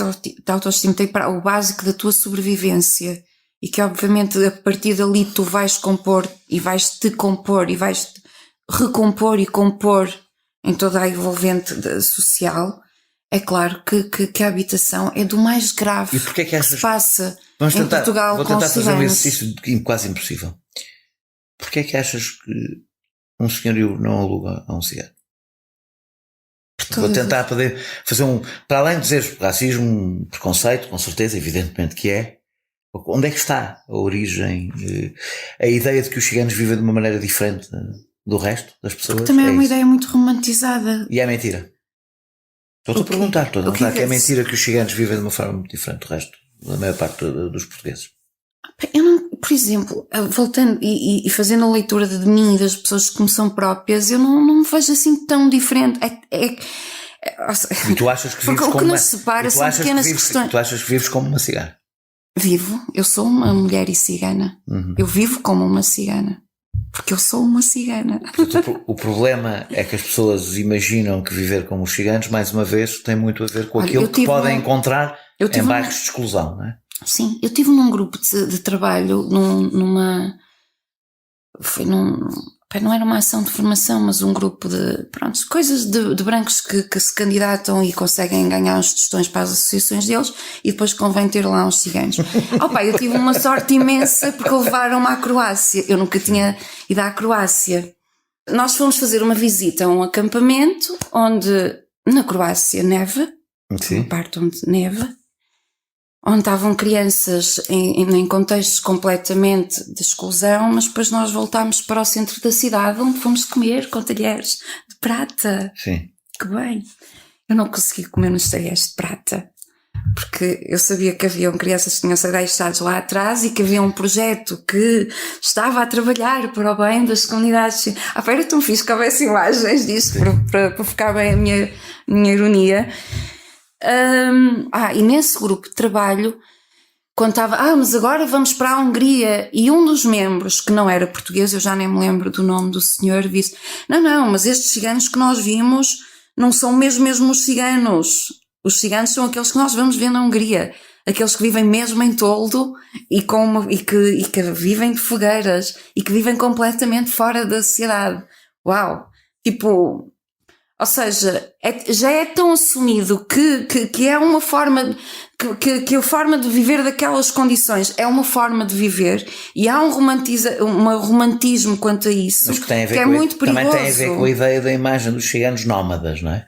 autoestima, tem para o básico da tua sobrevivência, e que obviamente a partir dali tu vais compor e vais te compor e vais te recompor e compor em toda a envolvente social. É claro que a habitação é do mais grave. E porquê que se passa em Portugal com os ciganos. Vou tentar fazer um exercício quase impossível. Porquê é que achas que um senhorio não aluga a um cigano? Vou tentar poder fazer para além de dizer racismo, preconceito, com certeza, evidentemente que é. Onde é que está a origem, a ideia de que os ciganos vivem de uma maneira diferente do resto das pessoas? Também é uma ideia muito romantizada. E é mentira. Estou-te a perguntar, que é mentira que os ciganos vivem de uma forma muito diferente do resto, da maior parte dos portugueses. Eu não, por exemplo, voltando e fazendo a leitura de mim e das pessoas que me são próprias, eu não me vejo assim tão diferente. E tu achas que vives como o que nos separa são pequenas questões. Tu achas que vives como uma cigana? Vivo, eu sou uma mulher e cigana. Eu vivo como uma cigana. Porque eu sou uma cigana. Portanto, o problema é que as pessoas imaginam que viver como os ciganos, mais uma vez, tem muito a ver com aquilo que podem encontrar em bairros de exclusão, não é? Sim, eu estive num grupo de trabalho, não era uma ação de formação, mas um grupo de coisas de brancos que se candidatam e conseguem ganhar uns tostões para as associações deles, e depois convém ter lá uns ciganos. Eu tive uma sorte imensa porque levaram-me à Croácia. Eu nunca tinha ido à Croácia. Nós fomos fazer uma visita a um acampamento onde, na Croácia, neva, uma parte onde neva, onde estavam crianças em contextos completamente de exclusão, mas depois nós voltámos para o centro da cidade, onde fomos comer com talheres de prata. Sim. Que bem. Eu não consegui comer nos talheres de prata, porque eu sabia que haviam crianças que tinham sido deixadas lá atrás e que havia um projeto que estava a trabalhar para o bem das comunidades. Era tão fixe que houvesse imagens disso para ficar bem a minha ironia. E nesse grupo de trabalho contava, mas agora vamos para a Hungria, e um dos membros, que não era português, eu já nem me lembro do nome do senhor, disse, não, mas estes ciganos que nós vimos não são mesmo os ciganos. Os ciganos são aqueles que nós vamos ver na Hungria. aqueles que vivem mesmo em toldo e que vivem de fogueiras e que vivem completamente fora da sociedade. Uau! Tipo, ou seja, já é tão assumido que é uma forma, que a forma de viver daquelas condições é uma forma de viver, e há um romantismo quanto a isso, mas que tem a ver é muito perigoso. Também tem a ver com a ideia da imagem dos ciganos nómadas, não é?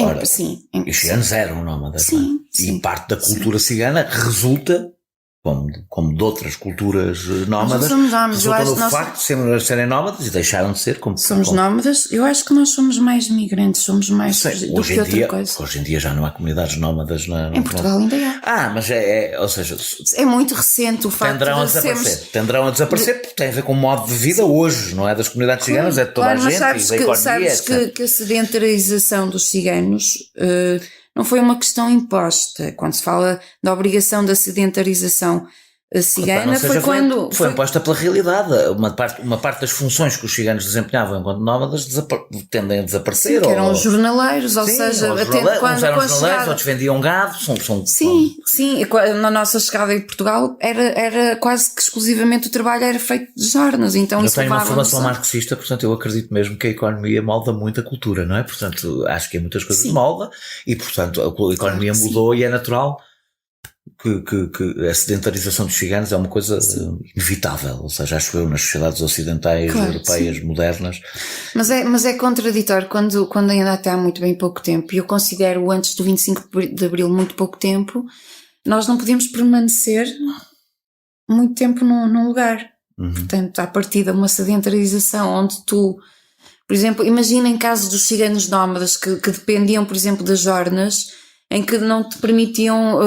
Ora, Sim. E os ciganos eram nómadas, Sim, não é? sim. E parte da cultura cigana resulta, como de outras culturas nómadas, somos nómadas. Eu resulta acho no que nós facto de serem nómadas e deixaram de ser como... somos nómadas. Eu acho que nós somos mais migrantes, somos mais do que outra coisa. Hoje em dia já não há comunidades nómadas Em Portugal ainda há. Mas ou seja, É muito recente o facto tenderão a desaparecer porque tem a ver com o modo de vida hoje, não é das comunidades ciganas, é de toda a gente, mas e da economia, sabes que a sedentarização dos ciganos não foi uma questão imposta. Quando se fala da obrigação da sedentarização cigana, foi imposta pela realidade. Uma parte das funções que os ciganos desempenhavam enquanto nómadas tendem a desaparecer. Que eram os jornaleiros, ou seja, uns eram jornaleiros, outros vendiam gado. Sim. Na nossa chegada em Portugal era quase que exclusivamente o trabalho era feito de jornas. Então eu tenho uma formação marxista, portanto eu acredito mesmo que a economia molda muito a cultura, não é? Portanto, acho que em muitas coisas molda e, portanto, a economia mudou e é natural que a sedentarização dos ciganos é uma coisa inevitável, ou seja, acho eu, nas sociedades ocidentais, europeias, modernas. Mas é contraditório quando ainda até há muito bem pouco tempo, e eu considero antes do 25 de Abril muito pouco tempo, nós não podíamos permanecer muito tempo num lugar. Portanto, à partida uma sedentarização onde tu, por exemplo, imagina em casos dos ciganos nómadas que dependiam, por exemplo, das jornas, em que não te permitiam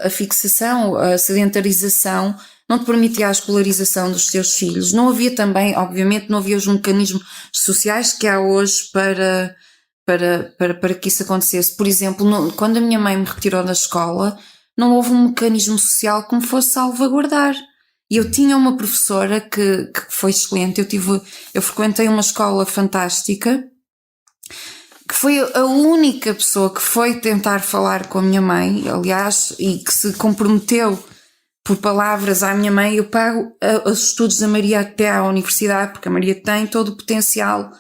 a fixação, a sedentarização, não te permitia a escolarização dos teus filhos. Não havia também, obviamente, não havia os mecanismos sociais que há hoje para que isso acontecesse. Por exemplo, quando a minha mãe me retirou da escola, não houve um mecanismo social que me fosse salvaguardar. E eu tinha uma professora que foi excelente, eu frequentei uma escola fantástica, que foi a única pessoa que foi tentar falar com a minha mãe, aliás, e que se comprometeu por palavras à minha mãe: eu pago os estudos da Maria até à universidade, porque a Maria tem todo o potencial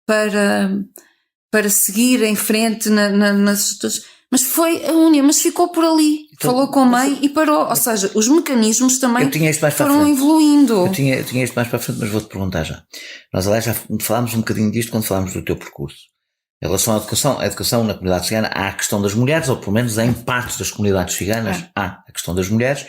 para seguir em frente nas estudos. Mas foi a única, mas ficou por ali, então, falou com a mãe e parou. Ou seja, os mecanismos também foram evoluindo. Eu tinha isto mais para a frente, mas vou-te perguntar já. Nós, aliás, já falámos um bocadinho disto quando falámos do teu percurso. Em relação à educação na comunidade cigana, há a questão das mulheres, ou pelo menos em partes das comunidades ciganas, há a questão das mulheres.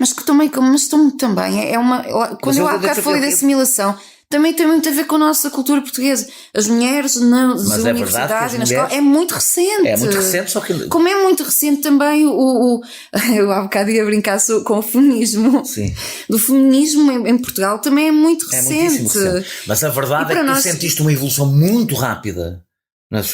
Mas também é uma... Quando eu há bocado falei de assimilação, também tem muito a ver com a nossa cultura portuguesa. As mulheres nas universidades e na escola, é muito recente. É muito recente, só que... Como é muito recente também eu há bocado ia brincar com o feminismo. Sim. Do feminismo em Portugal também é muito recente. É muitíssimo recente. Mas a verdade é que tu sentiste uma evolução muito rápida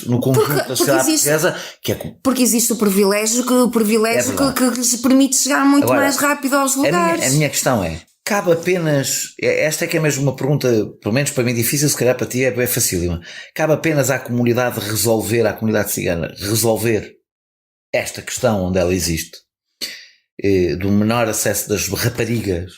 no conjunto da sociedade portuguesa, que é... Porque existe o privilégio que lhes permite chegar muito mais rápido aos lugares. A minha questão é, cabe apenas, esta é que é mesmo uma pergunta, pelo menos para mim difícil, se calhar para ti é facílima, cabe apenas à comunidade cigana resolver esta questão onde ela existe, do menor acesso das raparigas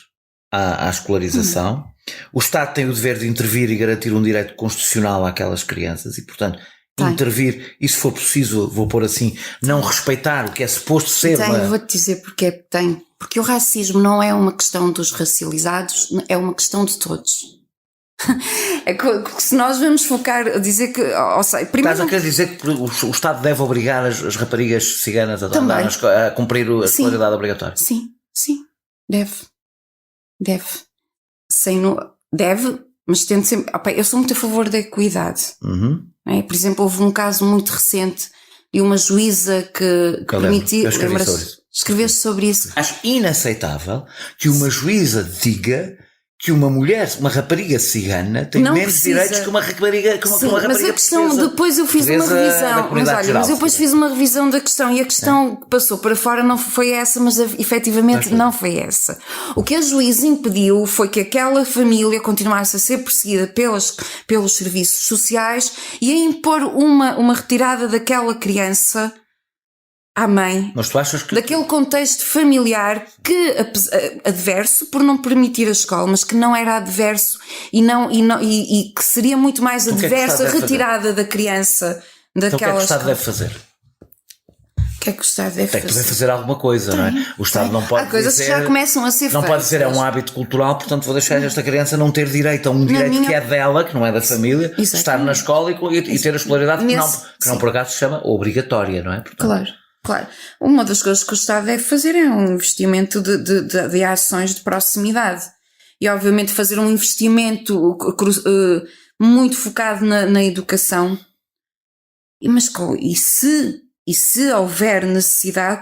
à escolarização. O Estado tem o dever de intervir e garantir um direito constitucional àquelas crianças e, portanto, intervir, e se for preciso, vou pôr assim, não respeitar o que é suposto ser. Vou-te dizer porque é que tem. Porque o racismo não é uma questão dos racializados, é uma questão de todos. É que se nós vamos focar a dizer que... Estás a querer dizer que o Estado deve obrigar as raparigas ciganas a cumprir a escolaridade obrigatória? Sim, deve. Deve, mas tendo sempre... eu sou muito a favor da equidade. Por exemplo, houve um caso muito recente de uma juíza que permitiu... Escreveste sobre isso. Acho inaceitável que uma juíza diga que uma rapariga cigana tem menos direitos que uma rapariga portuguesa. Mas a questão, depois eu fiz uma revisão, mas eu depois fiz uma revisão da questão e a questão que passou para fora não foi essa, mas efetivamente não foi essa. O que a juíza impediu foi que aquela família continuasse a ser perseguida pelos serviços sociais e a impor uma retirada daquela criança à mãe, Mas tu achas que... daquele contexto familiar que, adverso por não permitir a escola, mas que não era adverso e que seria muito mais Então, adverso a retirada da criança Então o que é que o daquela Estado escola. deve fazer? O que é que o Estado deve Tem que fazer? fazer alguma coisa, não é? O Estado não pode Há coisas dizer... que já começam a ser Não feitas. pode dizer é um hábito cultural, portanto vou deixar esta criança não ter direito a um direito que é dela, que não é da família, Exatamente. estar na escola e ter a escolaridade que não Sim. por acaso se chama obrigatória, não é? Portanto, Claro. Uma das coisas que o Estado deve fazer é um investimento de ações de proximidade. E, obviamente, fazer um investimento muito focado na educação. E se houver necessidade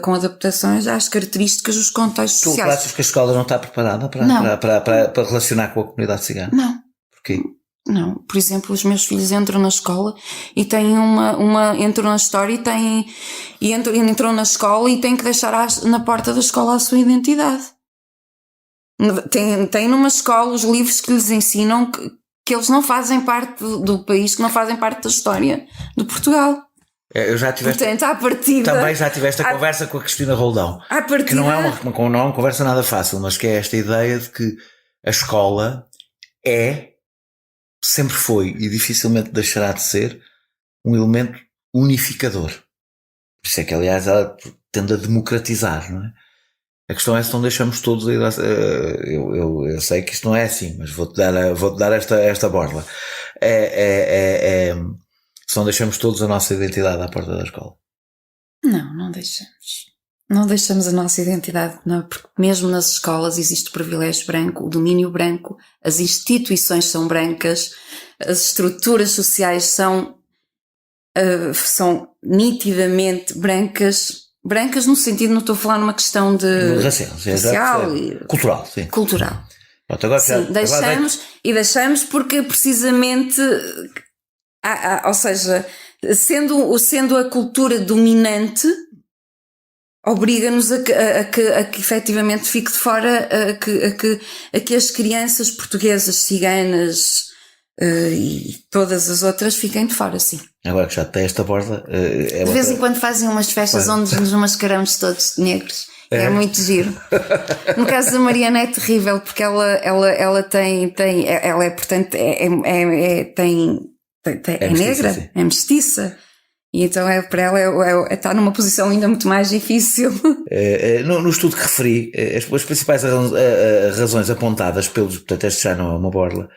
com adaptações às características dos contextos tu sociais. achas que a escola não está preparada para relacionar com a comunidade cigana? Não. Porquê? Não, por exemplo, os meus filhos entram na escola e têm entram na história entram na escola e têm que deixar na porta da escola a sua identidade. Tem numa escola os livros que lhes ensinam que eles não fazem parte do país, que não fazem parte da história de Portugal. Eu já tive Portanto, à partida... Também já tive esta conversa com a Cristina Roldão. À partida... Que não é uma conversa nada fácil, mas que é esta ideia de que a escola sempre foi e dificilmente deixará de ser um elemento unificador. Por isso é que, aliás, ela tende a democratizar, não é? A questão é se não deixamos todos a ir eu sei que isto não é assim, mas vou-te dar esta borla. Se não deixamos todos a nossa identidade à porta da escola. Não deixamos. Não deixamos a nossa identidade, não, porque mesmo nas escolas existe o privilégio branco, o domínio branco, as instituições são brancas, as estruturas sociais são nitidamente brancas no sentido, não estou a falar numa questão de racial e cultural, sim. Cultural. Pronto, agora sim, deixamos porque precisamente, ou seja, sendo a cultura dominante, obriga-nos a que efetivamente fique de fora, a que as crianças portuguesas, ciganas e todas as outras fiquem de fora, sim. Agora que já tem esta borda... de vez em quando fazem umas festas onde nos mascaramos todos de negros. É muito giro. No caso da Mariana é terrível porque ela tem ela é, portanto, é negra, sim. É mestiça. E então para ela está numa posição ainda muito mais difícil. No estudo que referi, as principais razões apontadas pelos, portanto este já não é uma borla,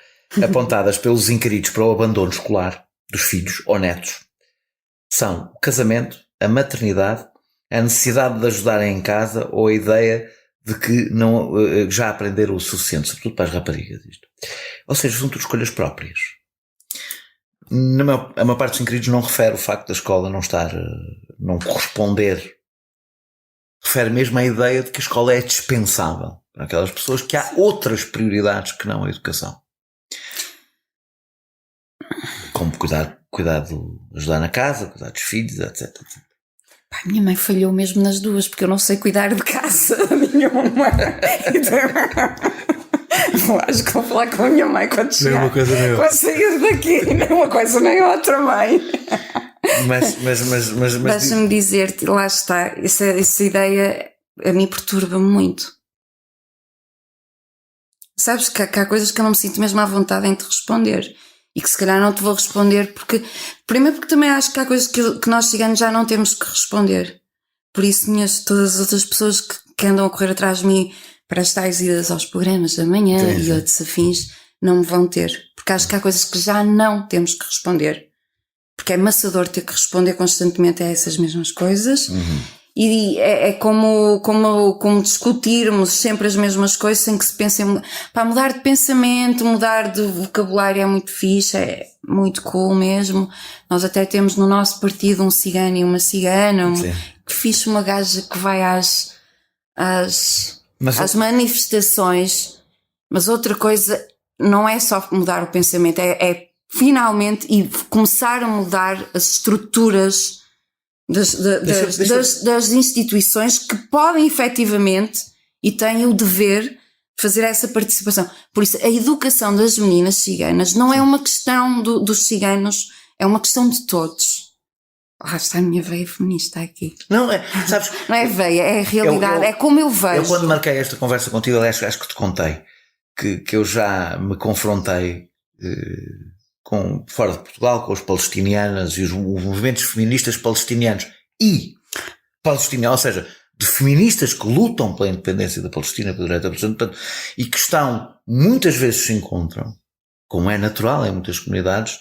apontadas pelos inquiridos para o abandono escolar dos filhos ou netos são o casamento, a maternidade, a necessidade de ajudarem em casa ou a ideia de que não, já aprenderam o suficiente, sobretudo para as raparigas isto. Ou seja, são tudo escolhas próprias. A maior parte dos inquiridos não refere o facto da escola não corresponder. Refere mesmo à ideia de que a escola é dispensável para aquelas pessoas, que há outras prioridades que não a educação. Como cuidar ajudar na casa, cuidar dos filhos, etc. Pá, minha mãe falhou mesmo nas duas, porque eu não sei cuidar de casa nenhuma. Então, acho que vou falar com a minha mãe quando chegar. Quando sair daqui, nem uma coisa nem outra, mãe. Mas deixa-me dizer-te, lá está, essa ideia a mim perturba-me muito. Sabes que há coisas que eu não me sinto mesmo à vontade em te responder. E que se calhar não te vou responder primeiro porque também acho que há coisas que nós ciganos já não temos que responder. Por isso todas as outras pessoas que andam a correr atrás de mim para as tais idas aos programas da manhã e outros afins não me vão ter. Porque acho que há coisas que já não temos que responder. Porque é maçador ter que responder constantemente a essas mesmas coisas. Uhum. E é como discutirmos sempre as mesmas coisas sem que se pense para mudar de pensamento, mudar de vocabulário é muito fixe, é muito cool mesmo. Nós até temos no nosso partido um cigano e uma cigana, que fixe, uma gaja que vai às manifestações, mas outra coisa não é só mudar o pensamento, é finalmente e começar a mudar as estruturas das instituições que podem efetivamente e têm o dever de fazer essa participação. Por isso, a educação das meninas ciganas não é uma questão dos ciganos, é uma questão de todos. está a minha veia feminista aqui. Não, sabes? Não é veia, é a realidade, é como eu vejo. Eu quando marquei esta conversa contigo, aliás, acho que te contei que eu já me confrontei fora de Portugal com os palestinianas e os movimentos feministas palestinianos ou seja, de feministas que lutam pela independência da Palestina, pelo direito à Palestina, e que estão, muitas vezes se encontram, como é natural em muitas comunidades,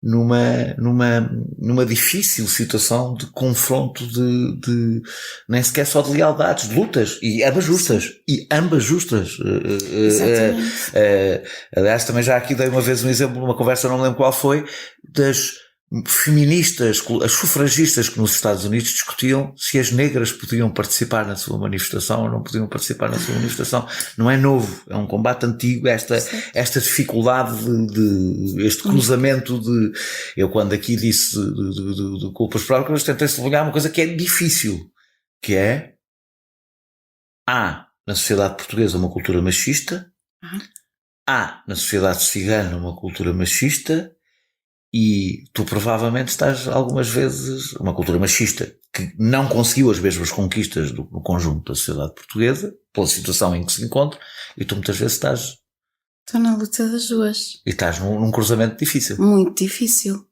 numa difícil situação de confronto de nem sequer só de lealdades, de lutas, e ambas justas. Aliás, também já aqui dei uma vez um exemplo numa conversa, não me lembro qual foi, das feministas, as sufragistas que nos Estados Unidos discutiam se as negras podiam participar na sua manifestação ou não podiam participar na sua manifestação. Não é novo, é um combate antigo, esta dificuldade este cruzamento de, eu quando aqui disse de culpas próprias, tentei sublinhar uma coisa que é difícil, que é, há na sociedade portuguesa uma cultura machista, há na sociedade cigana uma cultura machista, e tu provavelmente estás algumas vezes, uma cultura machista que não conseguiu as mesmas conquistas no conjunto da sociedade portuguesa, pela situação em que se encontra, e tu muitas vezes estou na luta das duas. E estás num cruzamento difícil. Muito difícil.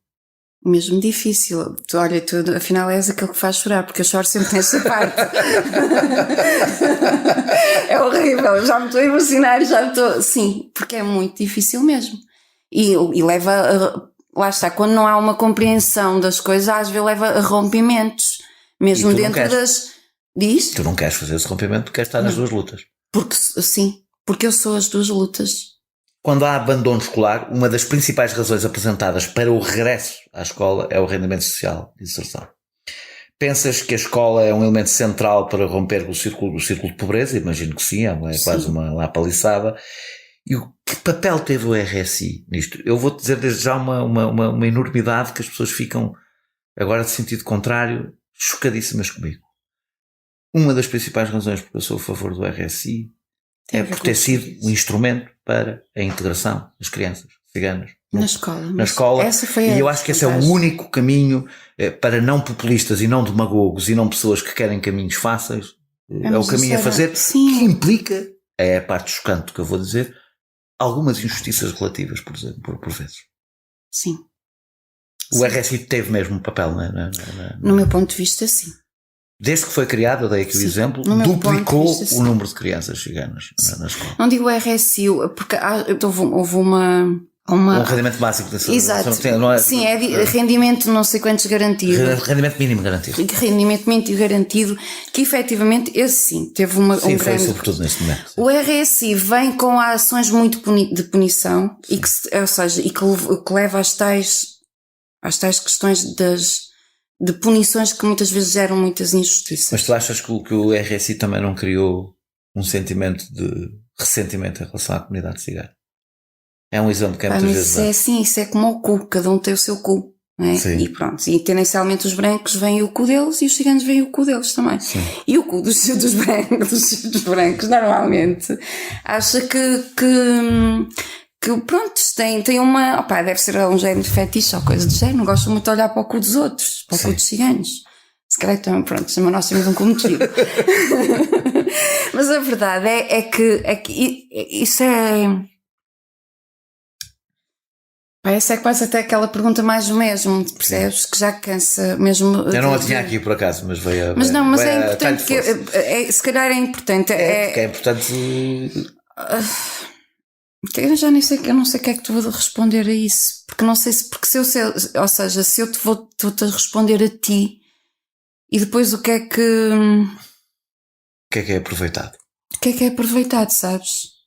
Mesmo difícil. Olha, tu afinal és aquele que faz chorar, porque eu choro sempre nessa parte. É horrível, já me estou a emocionar, sim, porque é muito difícil mesmo. E leva a... Lá está, quando não há uma compreensão das coisas, às vezes leva a rompimentos, mesmo dentro das... Diz? Tu não queres fazer esse rompimento porque queres estar nas duas lutas. Porque eu sou as duas lutas. Quando há abandono escolar, uma das principais razões apresentadas para o regresso à escola é o rendimento social de inserção. Pensas que a escola é um elemento central para romper o círculo de pobreza? Imagino que sim, é quase uma paliçada. E que papel teve o RSI nisto? Eu vou-te dizer desde já uma enormidade que as pessoas ficam, agora de sentido contrário, chocadíssimas comigo. Uma das principais razões porque eu sou a favor do RSI é por ter sido um instrumento para a integração das crianças ciganas. Na escola. Na escola. E eu acho que esse é o único caminho para não populistas e não demagogos e não pessoas que querem caminhos fáceis. É o caminho a fazer, sim. Que implica, é a parte chocante que eu vou dizer, algumas injustiças relativas, por exemplo, por vezes. Sim. O RSI teve mesmo um papel no meu ponto de vista, sim. Desde que foi criado, eu dei aqui o exemplo, duplicou o número de crianças ciganas na escola. Não digo RSI, porque houve um rendimento básico da saúde. Exato. Sim, é rendimento não sei quantos garantido. Rendimento mínimo garantido. Rendimento mínimo garantido, que efetivamente esse sim teve um foi grande... sobretudo neste momento. O RSI vem com ações muito de punição e que leva às tais questões de punições que muitas vezes geram muitas injustiças. Mas tu achas que o RSI também não criou um sentimento de ressentimento em relação à comunidade cigana? É um exemplo que é muitas vezes... É assim, isso é como o cu, cada um tem o seu cu, não é? Sim. E pronto, e tendencialmente os brancos veem o cu deles e os ciganos veem o cu deles também. Sim. E o cu dos brancos normalmente acha que pronto, tem uma... deve ser um género de fetiche ou coisa do género, não gosto muito de olhar para o cu dos outros, para o cu dos ciganos. Se calhar também, pronto, nós temos um cu muito giro. Mas a verdade é que isso é... Essa é quase até aquela pergunta mais do mesmo, percebes? Que já cansa mesmo. Eu não a tinha aqui por acaso, mas veio. Mas é importante que se calhar é importante. Porque é importante. Eu já nem sei, eu não sei o que é que tu vou responder a isso, porque não sei se se eu te vou-te responder a ti e depois o que é que. O que é aproveitado? O que é aproveitado, sabes?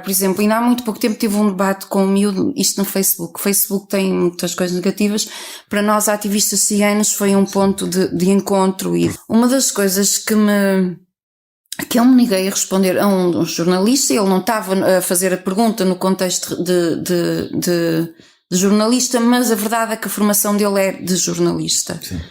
Por exemplo, ainda há muito pouco tempo tive um debate com o miúdo, isto no Facebook. O Facebook tem muitas coisas negativas. Para nós, ativistas ciganos, foi um ponto de encontro. E uma das coisas que eu me neguei a responder a um jornalista, ele não estava a fazer a pergunta no contexto de jornalista, mas a verdade é que a formação dele é de jornalista. Sim.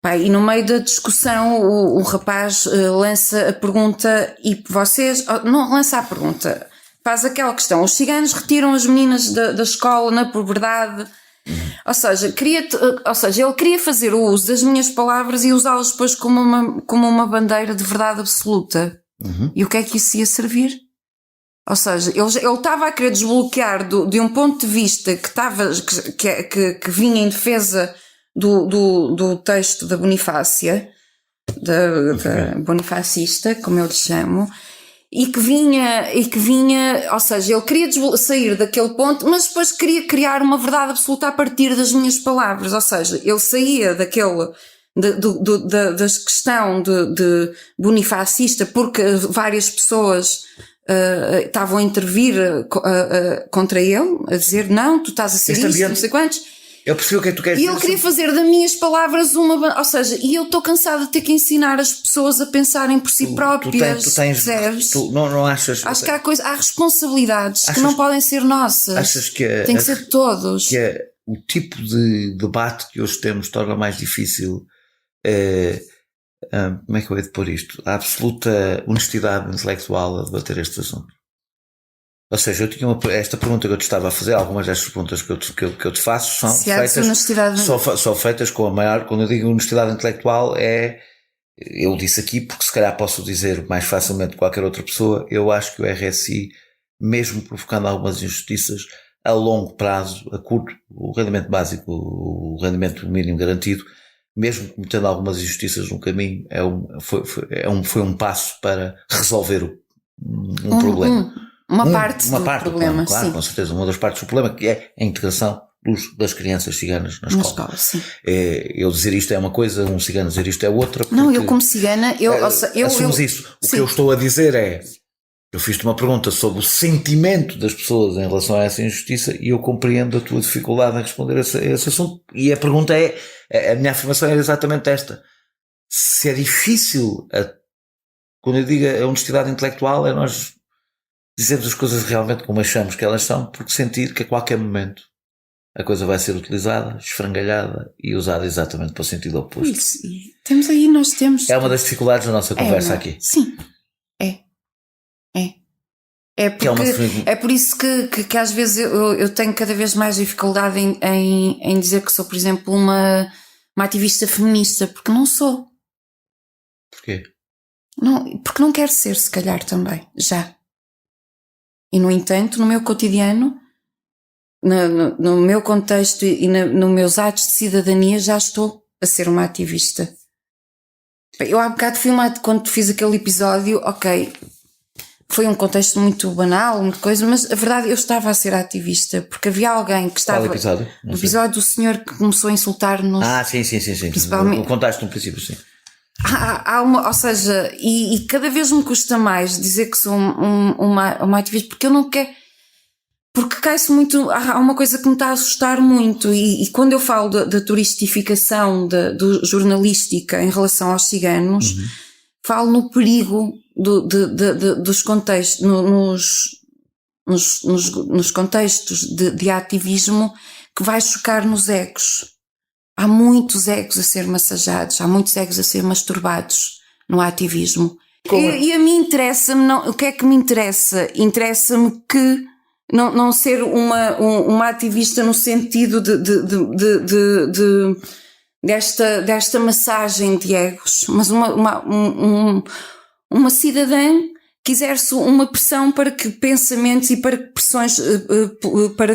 E no meio da discussão o rapaz lança a pergunta e vocês... Não lança a pergunta, faz aquela questão. Os ciganos retiram as meninas da escola na pobreza Ou seja, ele queria fazer o uso das minhas palavras e usá-las depois como uma bandeira de verdade absoluta. E o que é que isso ia servir? Ou seja, ele estava a querer desbloquear de um ponto de vista que vinha em defesa do texto da Bonifácia, da bonifacista, como eu lhe chamo, e que vinha, ou seja, ele queria sair daquele ponto, mas depois queria criar uma verdade absoluta a partir das minhas palavras. Ou seja, ele saía da questão de bonifacista porque várias pessoas estavam a intervir contra ele, a dizer não, tu estás a ser isto, não sei quantos. Eu percebi o que é que tu queres dizer. E ele queria fazer das minhas palavras ou seja, e eu estou cansada de ter que ensinar as pessoas a pensarem por si próprias. Não achas? Acho que há responsabilidades que não podem ser nossas. Achas que tem que ser de todos. Que o tipo de debate que hoje temos torna mais difícil, como é que eu hei de pôr isto? A absoluta honestidade intelectual a debater estes assuntos. Ou seja, eu tinha esta pergunta que eu te estava a fazer, algumas destas perguntas que eu te faço são feitas com a maior, quando eu digo honestidade intelectual eu disse aqui porque se calhar posso dizer mais facilmente qualquer outra pessoa, eu acho que o RSI, mesmo provocando algumas injustiças, a longo prazo, a curto, o rendimento básico, o rendimento mínimo garantido, mesmo cometendo algumas injustiças no caminho, foi um passo para resolver um problema. Uma parte do problema, claro, sim. Com certeza, uma das partes do problema, que é a integração das crianças ciganas na escola. Sim. Eu dizer isto é uma coisa, um cigano dizer isto é outra. Não, eu como cigana, assumes isso. O que eu estou a dizer eu fiz-te uma pergunta sobre o sentimento das pessoas em relação a essa injustiça e eu compreendo a tua dificuldade em responder a esse assunto. E a pergunta a minha afirmação é exatamente esta. Se é difícil, quando eu digo a honestidade intelectual, é nós dizemos as coisas realmente como achamos que elas são, porque sentir que a qualquer momento a coisa vai ser utilizada, esfrangalhada e usada exatamente para o sentido oposto. Isso. Nós temos... É uma das dificuldades da nossa conversa aqui. Sim, é porque é por isso que às vezes eu tenho cada vez mais dificuldade em dizer que sou, por exemplo, uma ativista feminista, porque não sou. Porquê? Não, porque não quero ser, se calhar também, já. E, no entanto, no meu cotidiano, no meu contexto e nos meus atos de cidadania, já estou a ser uma ativista. Eu há bocado quando fiz aquele episódio, ok, foi um contexto muito banal, muita coisa, mas a verdade eu estava a ser ativista, porque havia alguém que estava... Qual episódio? O episódio do senhor que começou a insultar-nos. Sim. Principalmente... O contaste no princípio, sim. Ou seja, e cada vez me custa mais dizer que sou uma ativista, porque eu não quero, porque cai-se muito, há uma coisa que me está a assustar muito, e quando eu falo da turistificação do jornalística em relação aos ciganos, falo no perigo dos contextos, nos contextos de ativismo que vai chocar nos egos. Há muitos egos a ser massajados, há muitos egos a ser masturbados no ativismo. E a mim interessa-me, o que é que me interessa? Interessa-me que não ser uma ativista no sentido desta massagem de egos, mas uma cidadã que exerce uma pressão para que pensamentos e para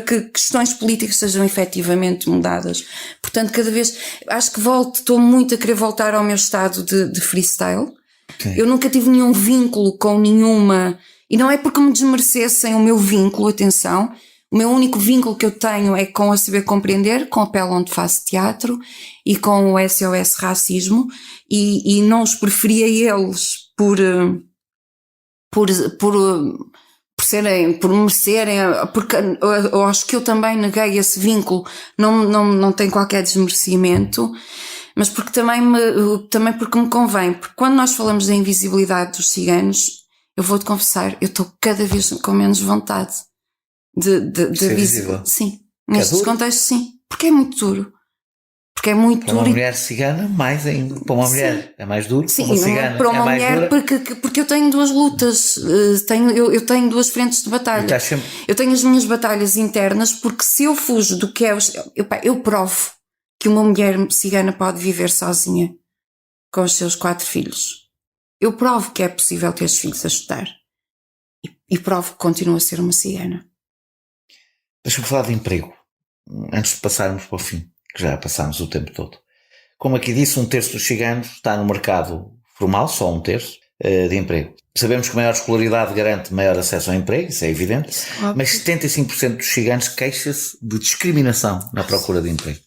que questões políticas sejam efetivamente mudadas. Portanto, cada vez, acho que estou muito a querer voltar ao meu estado de freestyle. Sim. Eu nunca tive nenhum vínculo com nenhuma, e não é porque me desmerecessem o meu vínculo, atenção, o meu único vínculo que eu tenho é com a Saber Compreender, com a pele onde faço teatro e com o SOS Racismo, e não os preferi a eles por merecerem, porque eu acho que eu também neguei esse vínculo, não tem qualquer desmerecimento, mas porque também porque me convém, porque quando nós falamos da invisibilidade dos ciganos, eu vou-te confessar, eu estou cada vez com menos vontade de ser visível. Sim, nestes contextos sim, porque é muito duro. porque é muito Para uma duro. mulher cigana, mais ainda. Para uma mulher é mais duro. Sim, para uma não é cigana para uma é mais mulher, dura. porque eu tenho duas lutas, eu tenho duas frentes de E batalha. estás sempre... Eu tenho as minhas batalhas internas, porque se eu fujo do que é. Eu provo que uma mulher cigana pode viver sozinha com os seus 4 filhos. Eu provo que é possível ter os filhos a estudar. E provo que continuo a ser uma cigana. Deixa-me falar de emprego. Antes de passarmos para o fim, que já passámos o tempo todo. Como aqui disse, 1/3 dos ciganos está no mercado formal, só 1/3, de emprego. Sabemos que maior escolaridade garante maior acesso ao emprego, isso é evidente, mas 75% dos ciganos queixam-se de discriminação na procura de emprego.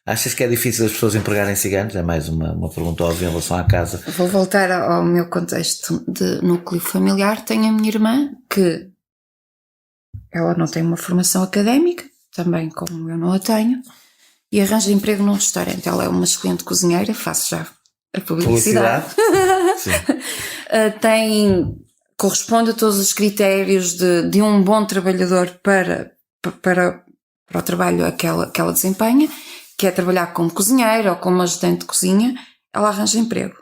Achas que é difícil as pessoas empregarem ciganos? É mais uma pergunta óbvia em relação à casa. Vou voltar ao meu contexto de núcleo familiar. Tenho a minha irmã, que ela não tem uma formação académica, também como eu não a tenho, e arranja emprego num restaurante. Ela é uma excelente cozinheira, faço já a publicidade. Corresponde a todos os critérios de um bom trabalhador para o trabalho que ela desempenha, que é trabalhar como cozinheira ou como ajudante de cozinha. Ela arranja emprego.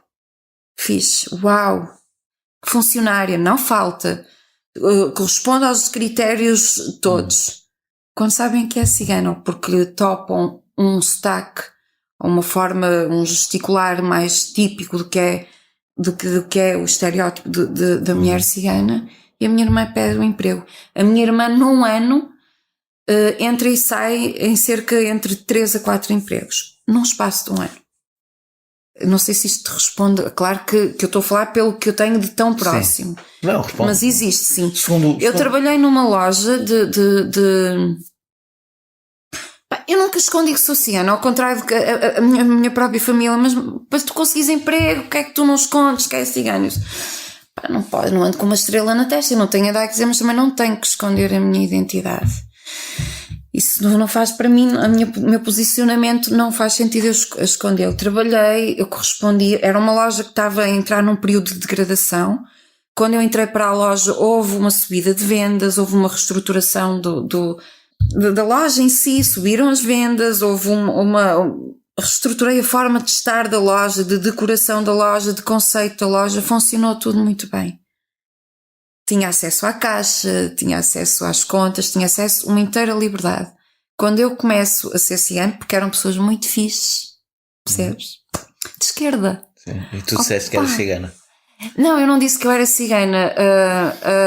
Fiz, uau, funcionária, não falta, corresponde aos critérios todos. Quando sabem que é cigana, porque lhe topam um sotaque, uma forma, um gesticular mais típico do que é o estereótipo da mulher cigana, e a minha irmã pede um emprego. A minha irmã, num ano, entra e sai em cerca entre 3 a 4 empregos, num espaço de um ano. Não sei se isto te responde. Claro que eu estou a falar pelo que eu tenho de tão próximo. Sim. Não, responde. Mas existe, sim. Segundo... trabalhei numa loja Eu nunca escondi que sou cigana, ao contrário de a minha própria família, mas tu conseguis emprego, o que é que tu não escondes que é cigano? Não pode, não ando com uma estrela na testa, eu não tenho a dar a dizer, mas também não tenho que esconder a minha identidade. Isso não faz para mim, o meu posicionamento não faz sentido eu esconder. Eu trabalhei, eu correspondi, era uma loja que estava a entrar num período de degradação. Quando eu entrei para a loja, houve uma subida de vendas, houve uma reestruturação da loja em si, subiram as vendas, houve reestruturei a forma de estar da loja, de decoração da loja, de conceito da loja, funcionou tudo muito bem. Tinha acesso à caixa, tinha acesso às contas, tinha acesso a uma inteira liberdade. Quando eu começo a ser cigano, porque eram pessoas muito fixes, percebes? De esquerda. Sim. E tu disseste que eras cigana. Não, eu não disse que eu era cigana.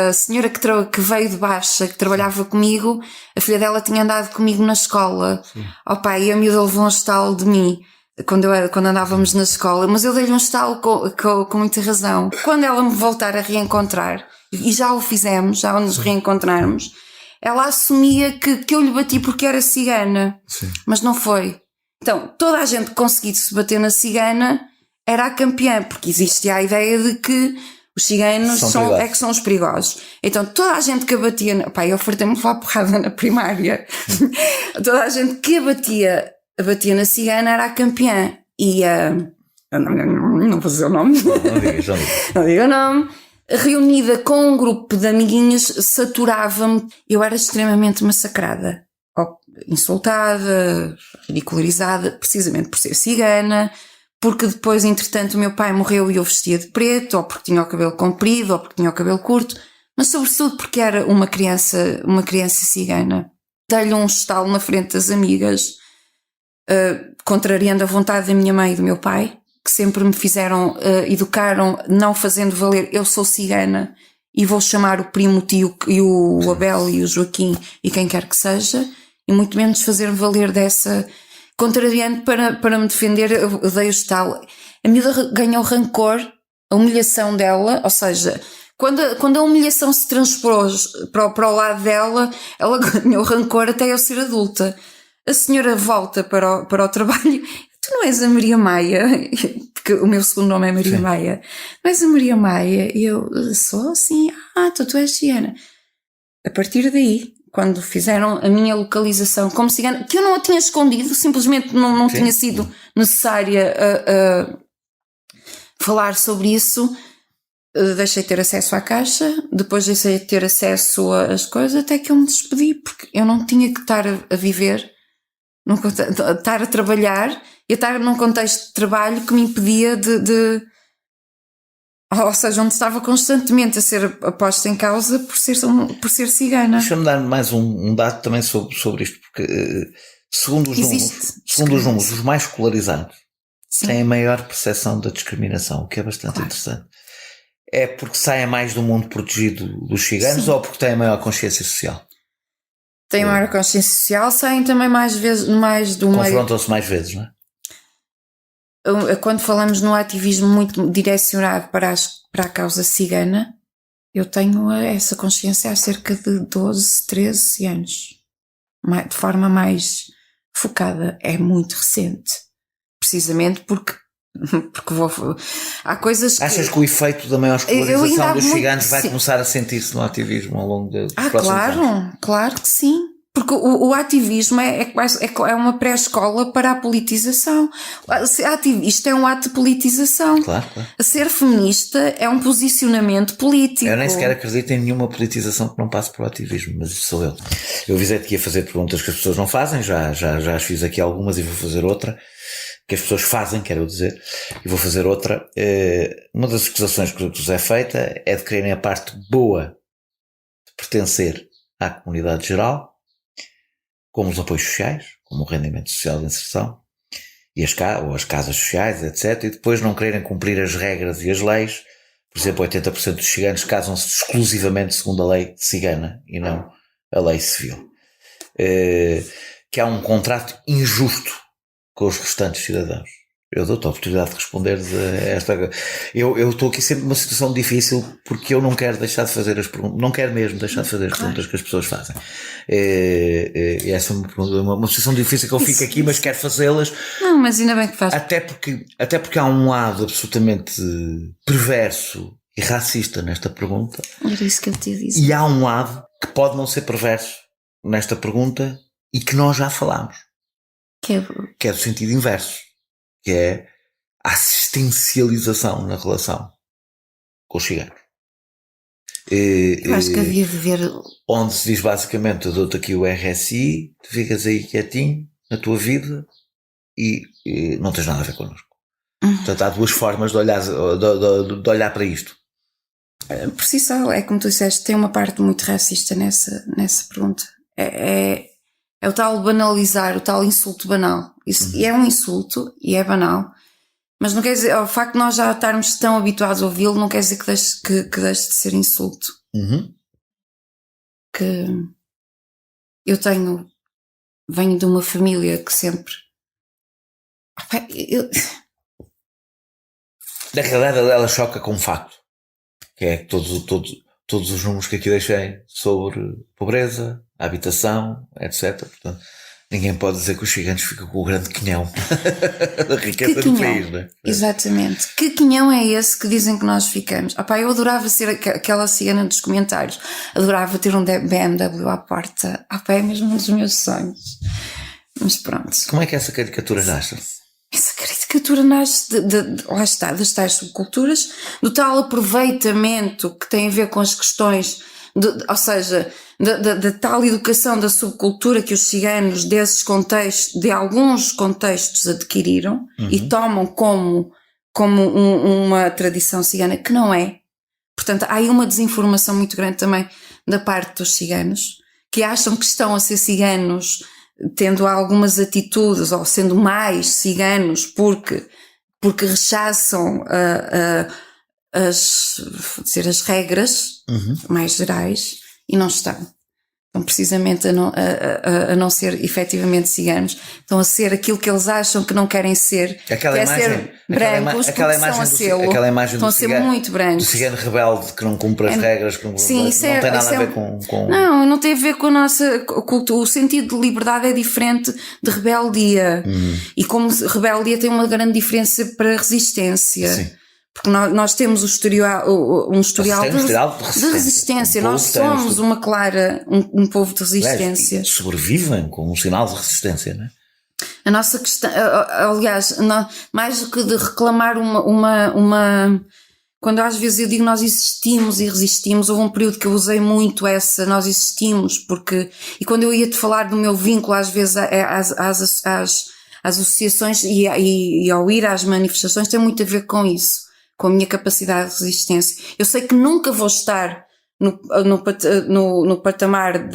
A senhora que veio de Baixa, que trabalhava comigo, a filha dela tinha andado comigo na escola. E a miúda levou um estalo de mim quando andávamos na escola, mas eu dei-lhe um estalo com muita razão. Quando ela me voltar a reencontrar, e já o fizemos, já nos reencontrarmos, ela assumia que eu lhe bati porque era cigana. Sim. Mas não foi. Então, toda a gente que conseguisse se bater na cigana era a campeã, porque existia a ideia de que os ciganos que são os perigosos. Então, toda a gente que a batia... eu fartei-me levar porrada na primária. Toda a gente que a batia na cigana era a campeã. E não vou dizer o nome. Não digo o nome. Reunida com um grupo de amiguinhas, saturava-me. Eu era extremamente massacrada. Insultada, ridicularizada, precisamente por ser cigana, porque depois, entretanto, o meu pai morreu e eu vestia de preto, ou porque tinha o cabelo comprido, ou porque tinha o cabelo curto, mas sobretudo porque era uma criança cigana. Dei-lhe um estalo na frente das amigas, contrariando a vontade da minha mãe e do meu pai, que sempre me educaram, não fazendo valer, eu sou cigana e vou chamar o primo, o tio, e o Abel e o Joaquim e quem quer que seja, e muito menos fazer valer dessa... Contrariando para me defender, eu dei o estalo. A miúda ganhou rancor, a humilhação dela, ou seja, quando a humilhação se transpôs para o lado dela, ela ganhou rancor até eu ser adulta. A senhora volta para o trabalho. Tu não és a Maria Maia? Porque o meu segundo nome é Maria Maia. Não és a Maria Maia? E eu sou assim, tu és cigana. A partir daí, quando fizeram a minha localização como cigana, que eu não a tinha escondido, simplesmente não tinha sido necessária falar sobre isso, deixei de ter acesso à caixa, depois deixei de ter acesso às coisas, até que eu me despedi, porque eu não tinha que estar a viver, estar a trabalhar e estar num contexto de trabalho que me impedia ou seja, onde estava constantemente a ser posta em causa por ser cigana. Deixa-me dar mais um dado também sobre isto, porque segundo os números, os mais escolarizados têm a maior percepção da discriminação, o que é bastante interessante. É porque saem mais do mundo protegido dos ciganos ou porque têm maior consciência social? Têm maior consciência social, saem também mais do meio. Confrontam-se mais vezes, não é? Quando falamos no ativismo muito direcionado para a causa cigana, eu tenho essa consciência há cerca de 12, 13 anos. De forma mais focada. É muito recente. Precisamente porque há coisas que... Achas que o efeito da maior escolarização dos ciganos vai começar a sentir-se no ativismo ao longo dos próximos anos? Claro que sim. Porque o ativismo é uma pré-escola para a politização. Isto é um ato de politização. Claro. Ser feminista é um posicionamento político. Eu nem sequer acredito em nenhuma politização que não passe por ativismo, mas isso sou eu. Eu avisei-te que ia fazer perguntas que as pessoas não fazem, já as fiz aqui algumas e vou fazer outra, que as pessoas fazem, quero dizer, e vou fazer outra. Uma das acusações que nos é feita é de quererem a parte boa de pertencer à comunidade geral, como os apoios sociais, como o rendimento social de inserção, e as casas sociais, etc. E depois não quererem cumprir as regras e as leis. Por exemplo, 80% dos ciganos casam-se exclusivamente segundo a lei cigana e não a lei civil. Que há um contrato injusto com os restantes cidadãos. Eu dou-te a oportunidade de responderes a esta... Eu estou aqui sempre numa situação difícil porque eu não quero deixar de fazer as perguntas, não quero mesmo deixar de fazer as perguntas que as pessoas fazem. E essa é uma situação difícil que eu fico aqui, mas quero fazê-las. Não, mas ainda bem que faz. Até porque há um lado absolutamente perverso e racista nesta pergunta. Era isso que eu te ia dizer. E há um lado que pode não ser perverso nesta pergunta e que nós já falámos. Que é do sentido inverso. Que é a assistencialização na relação com os ciganos. Eu acho que havia de ver... Onde se diz basicamente, eu dou-te aqui o RSI, tu ficas aí quietinho na tua vida e não tens nada a ver connosco. Portanto, há duas formas de olhar para isto. Por si só, é como tu disseste, tem uma parte muito racista nessa pergunta. É o tal banalizar, o tal insulto banal. Isso, e é um insulto, e é banal, mas não quer dizer, o facto de nós já estarmos tão habituados a ouvi-lo não quer dizer que deixe de ser insulto. Que eu venho de uma família que sempre... Na realidade ela choca com um facto, que é todos os números que aqui deixei sobre pobreza, habitação, etc. Portanto, ninguém pode dizer que os ciganos ficam com o grande quinhão da riqueza do país, não é? Exatamente. Que quinhão é esse que dizem que nós ficamos? Eu adorava ser aquela cigana dos comentários. Adorava ter um BMW à porta. É mesmo um dos meus sonhos. Mas pronto. Como é que essa caricatura nasce? Essa caricatura nasce lá está, das tais subculturas, do tal aproveitamento que tem a ver com as questões, ou seja, da tal educação da subcultura que os ciganos desses contextos, de alguns contextos adquiriram e tomam como uma tradição cigana que não é. Portanto, há aí uma desinformação muito grande também da parte dos ciganos, que acham que estão a ser ciganos tendo algumas atitudes ou sendo mais ciganos porque rechaçam as regras mais gerais e não estão. Estão precisamente a não ser efetivamente ciganos, estão a ser aquilo que eles acham que não querem ser, ser brancos, aquela imagem estão a ser muito brancos. Do cigano rebelde que não cumpre as regras, que não tem nada a ver com... Não tem a ver com a nossa cultura. O sentido de liberdade é diferente de rebeldia. E como rebeldia tem uma grande diferença para resistência. Sim. Porque nós temos um historial de resistência. Nós somos uma clara, um povo de resistência. Sobrevivem com um sinal de resistência, não é? A nossa questão, aliás, mais do que de reclamar quando às vezes eu digo nós existimos e resistimos, houve um período que eu usei muito nós existimos, e quando eu ia-te falar do meu vínculo às vezes às associações e ao ir às manifestações tem muito a ver com isso, com a minha capacidade de resistência. Eu sei que nunca vou estar no patamar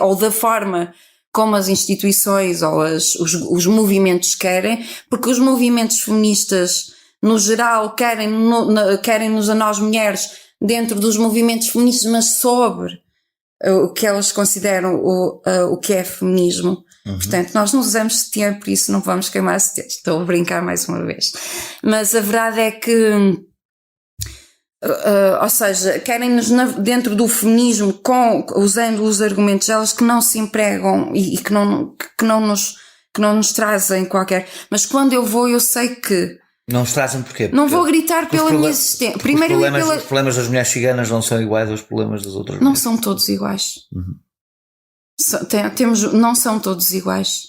ou da forma como as instituições ou os movimentos querem, porque os movimentos feministas, no geral, querem-nos a nós mulheres dentro dos movimentos feministas, mas sobre o que elas consideram o que é feminismo. Portanto, nós não usamos sutiã, por isso não vamos queimar sutiã. Estou a brincar mais uma vez. Mas a verdade é que, ou seja, querem-nos dentro do feminismo, usando os argumentos delas que não se empregam e que não nos trazem qualquer. Mas quando eu vou, eu sei que não os trazem porquê? Não vou gritar pela minha existência. Primeiro, os problemas das mulheres ciganas não são iguais aos problemas das outras mulheres. Não são todos iguais. Não são todos iguais.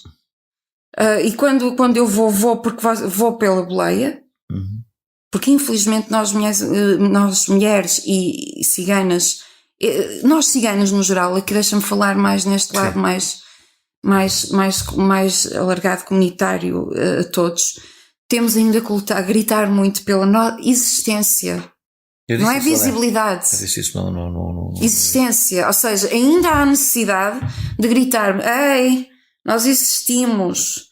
E quando eu vou porque vou pela boleia, porque infelizmente nós mulheres e ciganas, nós ciganas no geral, aqui deixa-me falar mais neste lado mais alargado, comunitário a todos, temos ainda a gritar muito pela nossa existência. Não é visibilidade. Eu disse isso, não. Existência. Ou seja, ainda há necessidade de gritar: ei, nós existimos.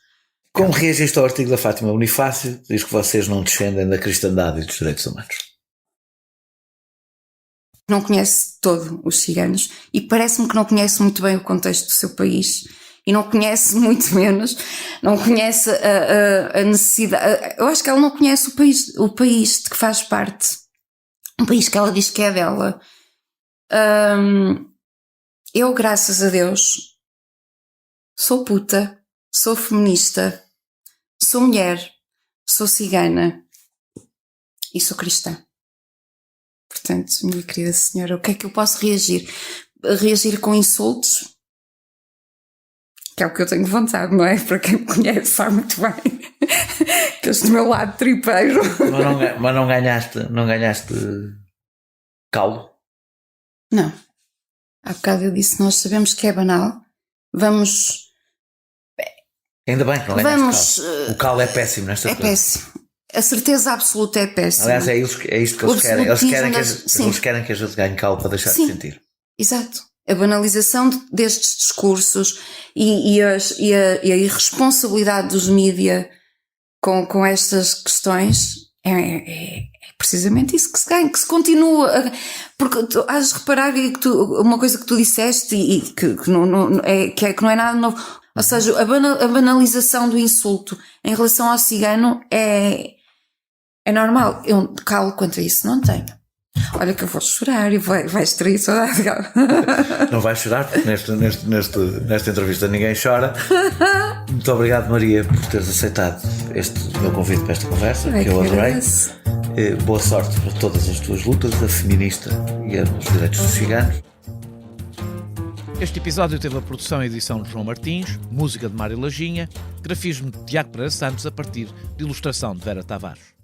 Como reagiste ao artigo da Fátima Bonifácio? Diz que vocês não descendem da cristandade e dos direitos humanos. Não conhece todo os ciganos e parece-me que não conhece muito bem o contexto do seu país. E não conhece muito menos, não conhece a necessidade. Eu acho que ela não conhece o país de que faz parte. Um país que ela diz que é dela. Eu, graças a Deus, sou puta, sou feminista, sou mulher, sou cigana e sou cristã. Portanto, minha querida senhora, o que é que eu posso reagir? Reagir com insultos? Que é o que eu tenho vontade, não é? Para quem me conhece sabe muito bem que eu estou do meu lado tripeiro. Mas não ganhaste caldo? Não. Há bocado eu disse, nós sabemos que é banal. Vamos... Ainda bem que não ganhaste caldo. O caldo é péssimo nestas coisas. É péssimo. A certeza absoluta é péssima. Aliás, é isto que eles querem. Eles querem que a gente ganhe caldo para deixar de sentir. Exato. A banalização destes discursos e a irresponsabilidade dos mídia com estas questões é precisamente isso que se ganha, que se continua. Porque tu has de reparar que uma coisa que tu disseste e que não é nada novo. Ou seja, a banalização do insulto em relação ao cigano é normal. Eu calo quanto a isso não tenho. Olha que eu vou chorar e vai extrair saudade. Não vais chorar, porque nesta entrevista ninguém chora. Muito obrigado, Maria, por teres aceitado este meu convite para esta conversa, que eu adorei. Boa sorte para todas as tuas lutas, a feminista e a dos direitos dos ciganos. Este episódio teve a produção e edição de João Martins, música de Mário Lajinha, grafismo de Tiago Pereira Santos a partir de ilustração de Vera Tavares.